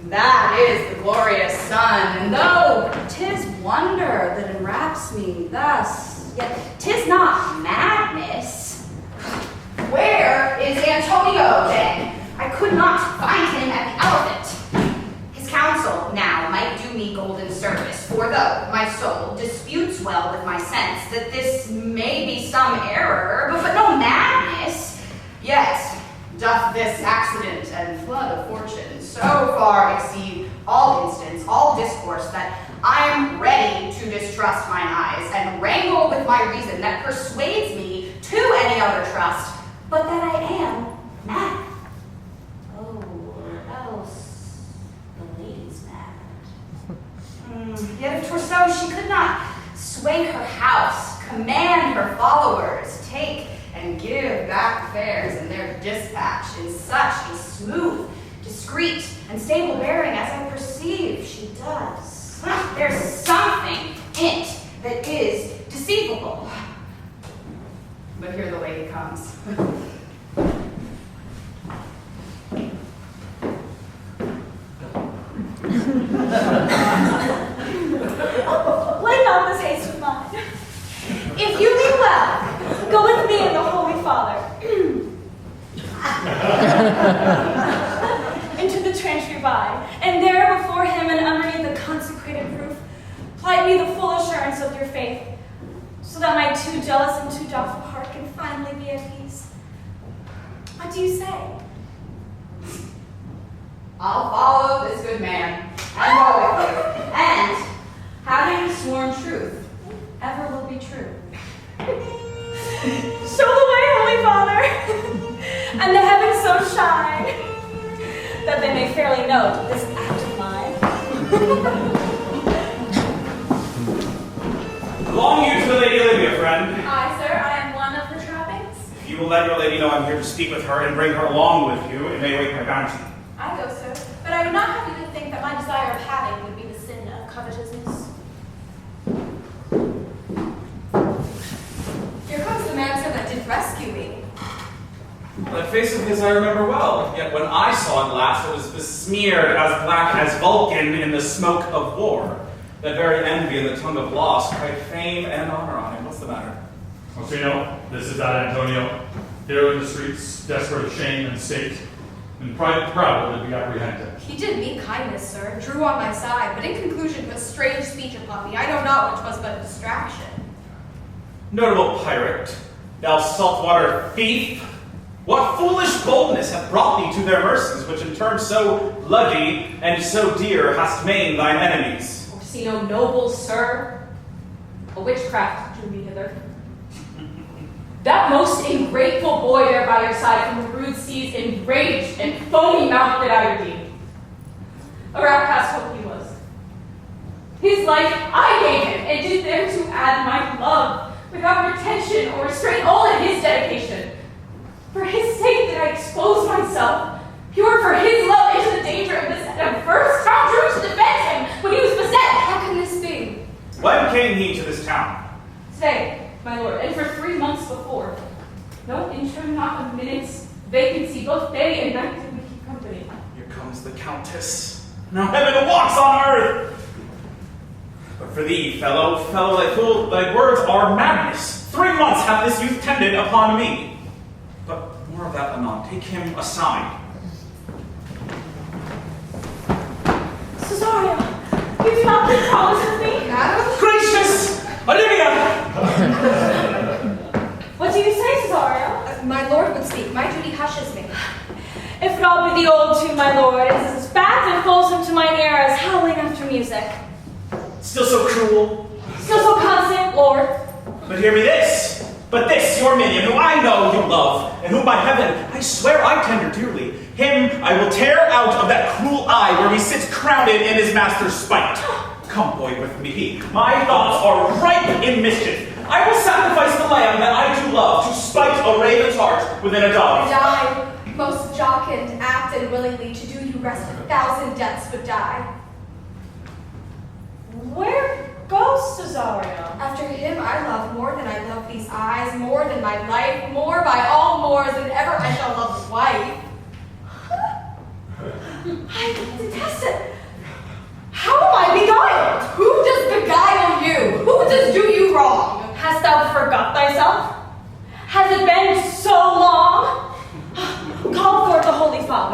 That is the glorious sun, and though 'tis wonder that enwraps me thus, yet 'tis not madness. Where is Antonio, then? I could not find him at the Elephant. His counsel now might do me golden service, for though my soul disputes well with my sense that this may be some error, but no madness, yet doth this accident and flood of fortune so far exceed all instance, all discourse, that I am ready to distrust mine eyes and wrangle with my reason that persuades me to any other trust, but that I am mad. Oh, or else the lady's mad. Yet if 'twere so, she could not sway her house, command her followers, take and give back affairs in their dispatch in such a smooth, discreet, and stable bearing as I perceive she does. There's something in it that is deceivable. But here the lady comes. Lay not this haste of mine. If you mean well, go with me and the Holy Father into the chantry by, and there before him and underneath the consecrated roof, plight me the full assurance of your faith, so that my too jealous and too doubtful heart can finally be at peace. What do you say? I'll follow this good man and go with you, and having sworn truth, ever will be true. Show the way, Holy Father, and the heavens so shine, that they may fairly note this act of mine. Belong you to the Lady Olivia, friend. Aye, sir, I am one of the trappings. If you will let your lady know I'm here to speak with her and bring her along with you, it may wake my bounty. I go, sir, but I would not have you to think that my desire of having would be the sin of covetousness. Here comes the man, sir, that did rescue me. That face of his I remember well, yet when I saw it last, it was besmeared as black as Vulcan in the smoke of war. That very envy in the tongue of loss cried fame and honor on him. What's the matter? Orsino, this is that Antonio, here in the streets, desperate of shame and state, and proud to be apprehended. He did me kindness, sir, drew on my side, but in conclusion put strange speech upon me. I know not which was but a distraction. Notable pirate, thou saltwater thief, what foolish boldness hath brought thee to their mercies, which in turn so bloody and so dear hast made thine enemies? Orsino, noble sir, a witchcraft drew me hither. That most ingrateful boy there by your side from the rude seas, enraged and foamy mouthed that I redeemed. A rat past hope he was. His life I gave him, and did there to add my love, without retention or restraint, all in his dedication. For his sake did I expose myself, pure for his love, into the danger of this adverse town, true to defend him when he was beset. How can this be? When came he to this town? Today, my lord, and for 3 months before. No interim, not a minute's vacancy, both day and night did we keep company. Here comes the Countess. Now heaven walks on earth. But for thee, fellow, thy fool, thy words are madness. 3 months hath this youth tended upon me. But more of that anon. Take him aside. Cesario, you do not plead promise with me? Madam? Gracious! Olivia! What do you say, Cesario? My lord would speak. My duty hushes me. If it all be the old tune, my lord, it is as fat and fulsome to mine ear as howling after music. Still so cruel. Still so constant, lord. But hear me this. But this, your minion, whom I know you love, and whom by heaven I swear I tender dearly, him I will tear out of that cruel eye where he sits crowned in his master's spite. Come, boy, with me. My thoughts are ripe in mischief. I will sacrifice the lamb that I do love to spite a raven's heart within a dove. And I, most jocund, apt and willingly to do you rest 1,000 deaths would die. Where goes Cesario? After him I love more than I love these eyes, more than my life, more by all more than ever I shall love a wife. I detest it.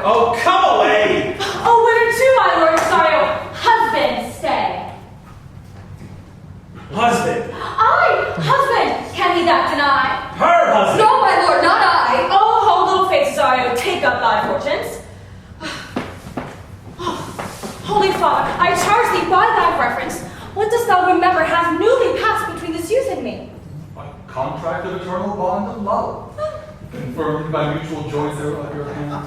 father. Oh, come away! Oh, whither to, my lord Rosario? Husband, stay. Husband. Husband! Can he that deny? Her husband. No, my lord, not I. Oh, hold little faith, Rosario, take up thy fortunes. Holy Father, I charge thee by thy reference, what dost thou remember hath newly passed between this youth and me? A contract of eternal bond of love, confirmed by mutual joinder of your hands,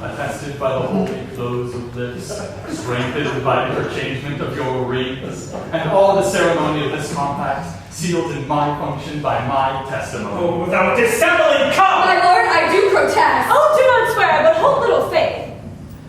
attested by the holy close of lips, strengthened by interchangement of your rings, and all the ceremony of this compact, sealed in my function by my testimony. Oh, without dissembling, come! My lord, I do protest. Oh, do not swear, but hold little faith.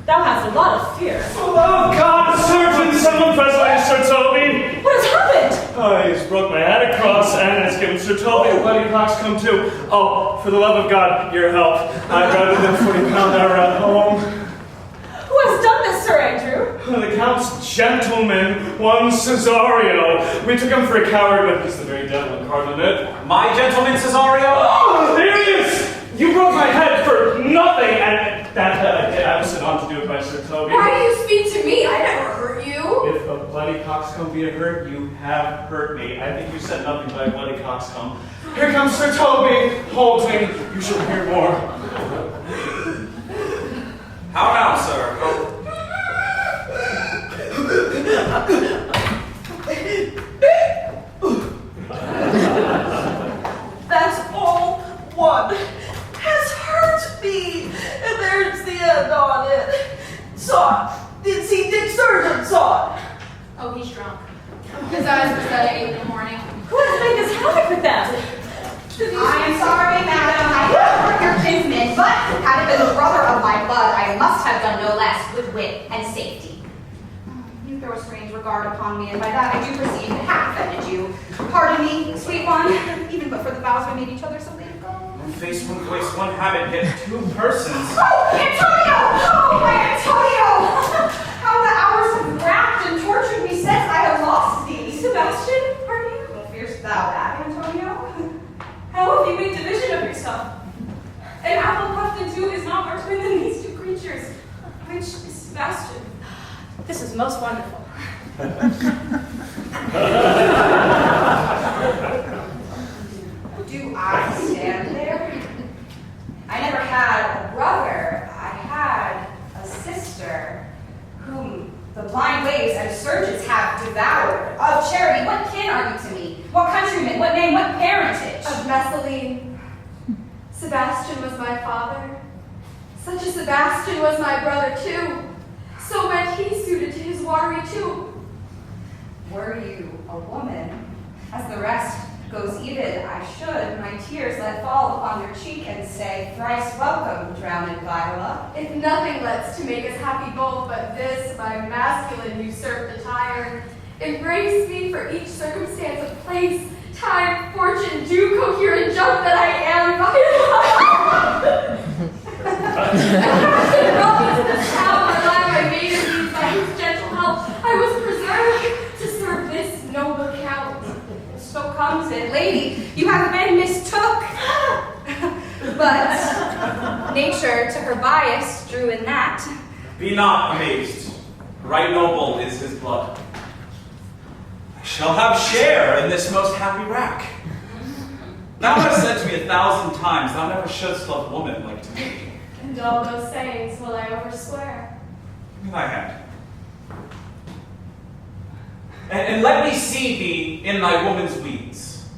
Thou hast a lot of fear. For the love of God, Surgeon, someone press my Sir Toby. What has happened? Oh, he's broke my head across and has given Sir Toby a bloody pox come too. Oh, for the love of God, your help. I'd rather than 40 pound hour at home. Who has done this, Sir Andrew? The Count's gentleman, one Cesario. We took him for a coward, but he's the very devil incarnate. My gentleman, Cesario? Oh, there he is! You broke my head for nothing, and that I was sent on to do it by Sir Toby. Why do you speak to me? I never hurt you. If a bloody coxcomb be a hurt, you have hurt me. I think you said nothing by a bloody coxcomb. Here comes Sir Toby, halting. You shall hear more. How now, sir? That's all one has hurt me. And there's the end on it. Saw it. Did see Dick Surgeon saw it. Oh, he's drunk. His eyes were set at 8 in the morning. Who has made this havoc with them? I am sorry, madam, I have hurt your kinsman, but had it been the brother of my blood, I must have done no less with wit and safety. You throw a strange regard upon me, and by that I do perceive it hath offended you. Pardon me, sweet one, even but for the vows we made each other so late ago. One face, one voice, one habit, yet two persons. Oh, Antonio! Oh, my Antonio! How the hours have racked and tortured me since I have lost thee. Sebastian, are you? Fearst thou that, Antonio? How have you made division of yourself? An apple puffed in two is not more twin than these two creatures. Which is Sebastian? This is most wonderful. Do I stand there? I never had a brother. I had a sister whom the blind waves and surges have devoured. Of charity, what kin are you to me? What countryman? What name? What parentage? Of Mehlin. Sebastian was my father. Such a Sebastian was my brother too. So went he suited to his watery tomb. Were you a woman, as the rest goes even, I should my tears let fall upon your cheek and say, thrice welcome, drowned Viola. If nothing lets to make us happy both, but this, my masculine usurped attire, embrace me for each circumstance of place, time, fortune, do cohere and jump that I am, Viola. And brought me to this town, my life I made of these, by whose gentle help I was preserved to serve this noble count. So comes it, lady, you have been mistook. But nature to her bias drew in that. Be not amazed. Right noble is his blood. I shall have share in this most happy rack. Thou hast said to me 1,000 times, thou never shouldst love woman like to me. And all those sayings will I overswear. Give me thy hand. And let me see thee in thy woman's weeds.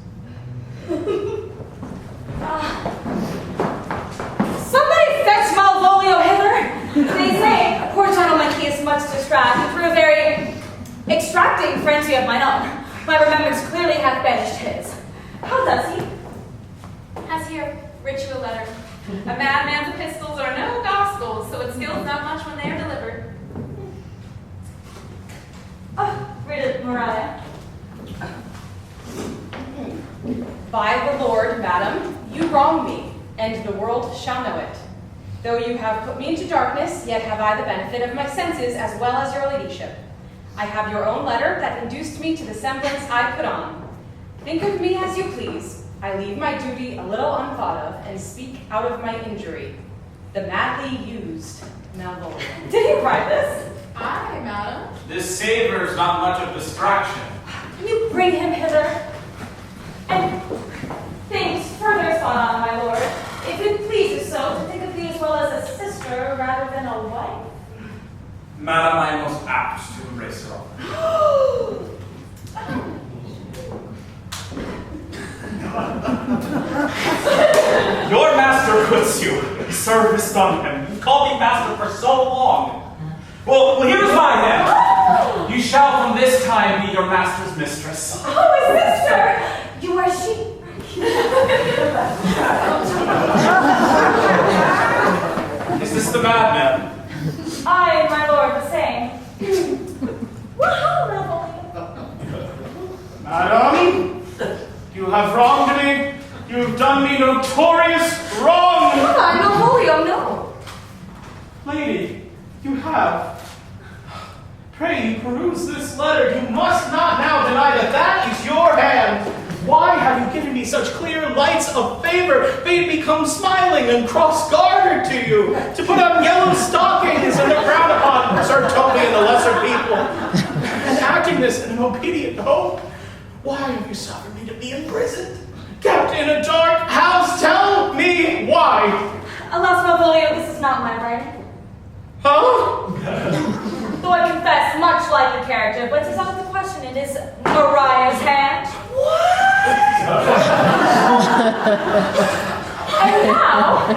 Somebody fetch Malvolio hither. They say, poor gentleman, he is much distracted through a very extracting frenzy of mine own. My remembrance clearly hath banished his. How does he? Has here, ritual letter. A madman's epistles are no gospels, so it skills not much when they are delivered. Read it, Mariah. By the Lord, madam, you wrong me, and the world shall know it. Though you have put me into darkness, yet have I the benefit of my senses as well as your ladyship. I have your own letter that induced me to the semblance I put on. Think of me as you please. I leave my duty a little unthought of, and speak out of my injury. the madly used Malvolio. Did he write this? Aye, madam. This savors not much of distraction. Can you bring him hither? And things further thought on, my lord, if it pleases so to think of thee as well as a sister rather than a wife. Madam, I am most apt to embrace her offer. Your master puts you. Service done him. You called me master for so long. Well, here's mine then. You shall from this time be your master's mistress. Oh, my sister! You are she. Is this the madman? I, my lord, the same. Well, Malvolio. Madam, you have wronged me. You have done me notorious wrong. Ah, Malvolio, no. Lady, you have. Pray, you peruse this letter. You must not now deny that that is your hand. Why have you given me such clear lights of favor, made me come smiling and cross-gartered to you, to put on yellow stockings and to frown upon Sir Toby and the lesser people, and acting this in an obedient hope? Why have you suffered me to be imprisoned, kept in a dark house? Tell me why. Alas, Malvolio, this is not my writing. Huh? Though I confess, much like the character, but 'tis not the question, it is Mariah's hand. And now,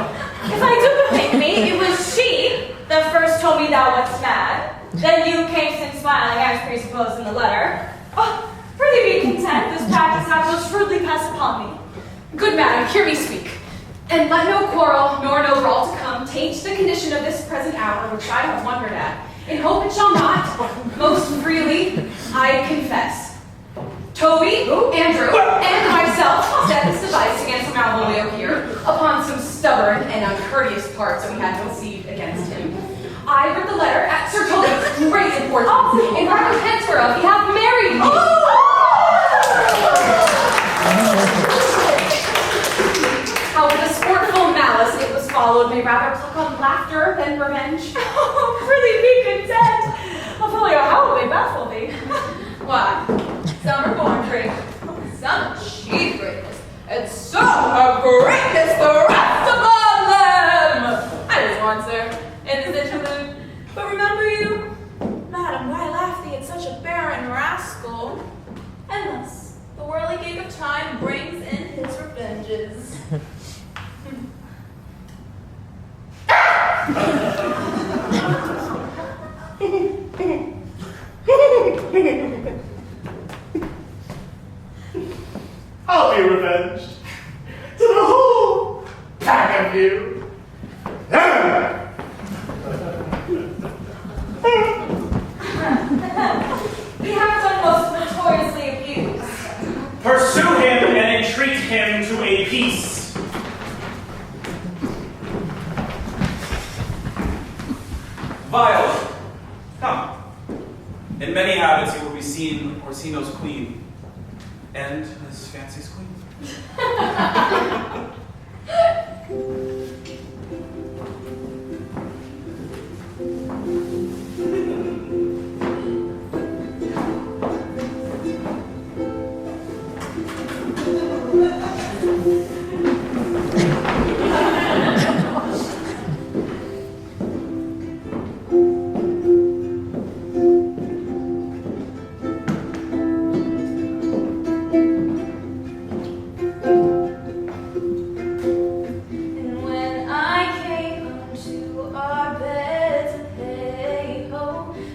if I do bethink me, it was she that first told me thou wast mad. Then you came in smiling, as presupposed in the letter. Oh, prithee be content, this practice hath most shrewdly passed upon me. Good madam, hear me speak. And let no quarrel, nor no brawl to come, taint the condition of this present hour, which I have wondered at. In hope it shall not, most freely, I confess. Toby, Andrew, and myself set this device against Malvolio here, upon some stubborn and uncourteous parts that we had conceived against him. I wrote the letter at Sir Toby's great importance, in recompense whereof he hath married me. How with a sportful malice it was followed may rather pluck on laughter than revenge. Oh, prithee be content. Malvolio, how will they baffle thee? Why, some are born great, some achieve greatness, and some have greatness the rest upon them. I was once, sir, in this interlude, but remember you? Madam, why laugh thee at such a barren rascal? And thus, the whirligig of time brings in his revenges. I'll be revenged to the whole pack of you. He hath done most notoriously abused. Pursue him and entreat him to a peace. Viola, come. In many habits you will be seen Orsino's queen, and Miss Fancy's queen.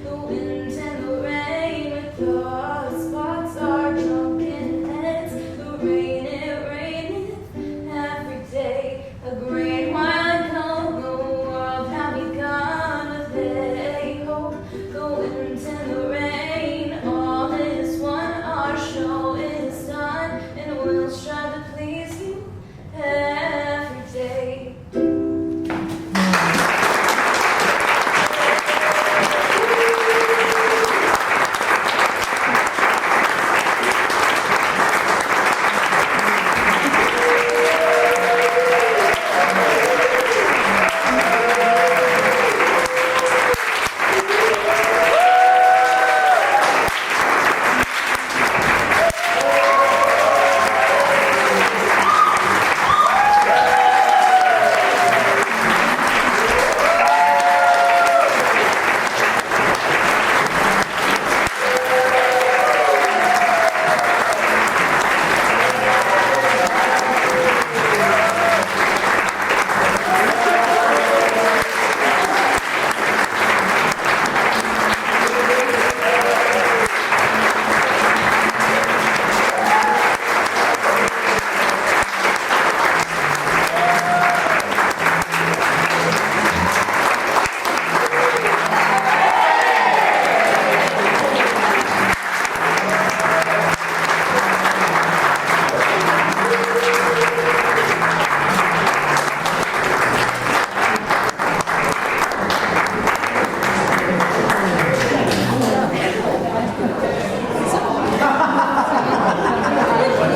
The wind and the rain with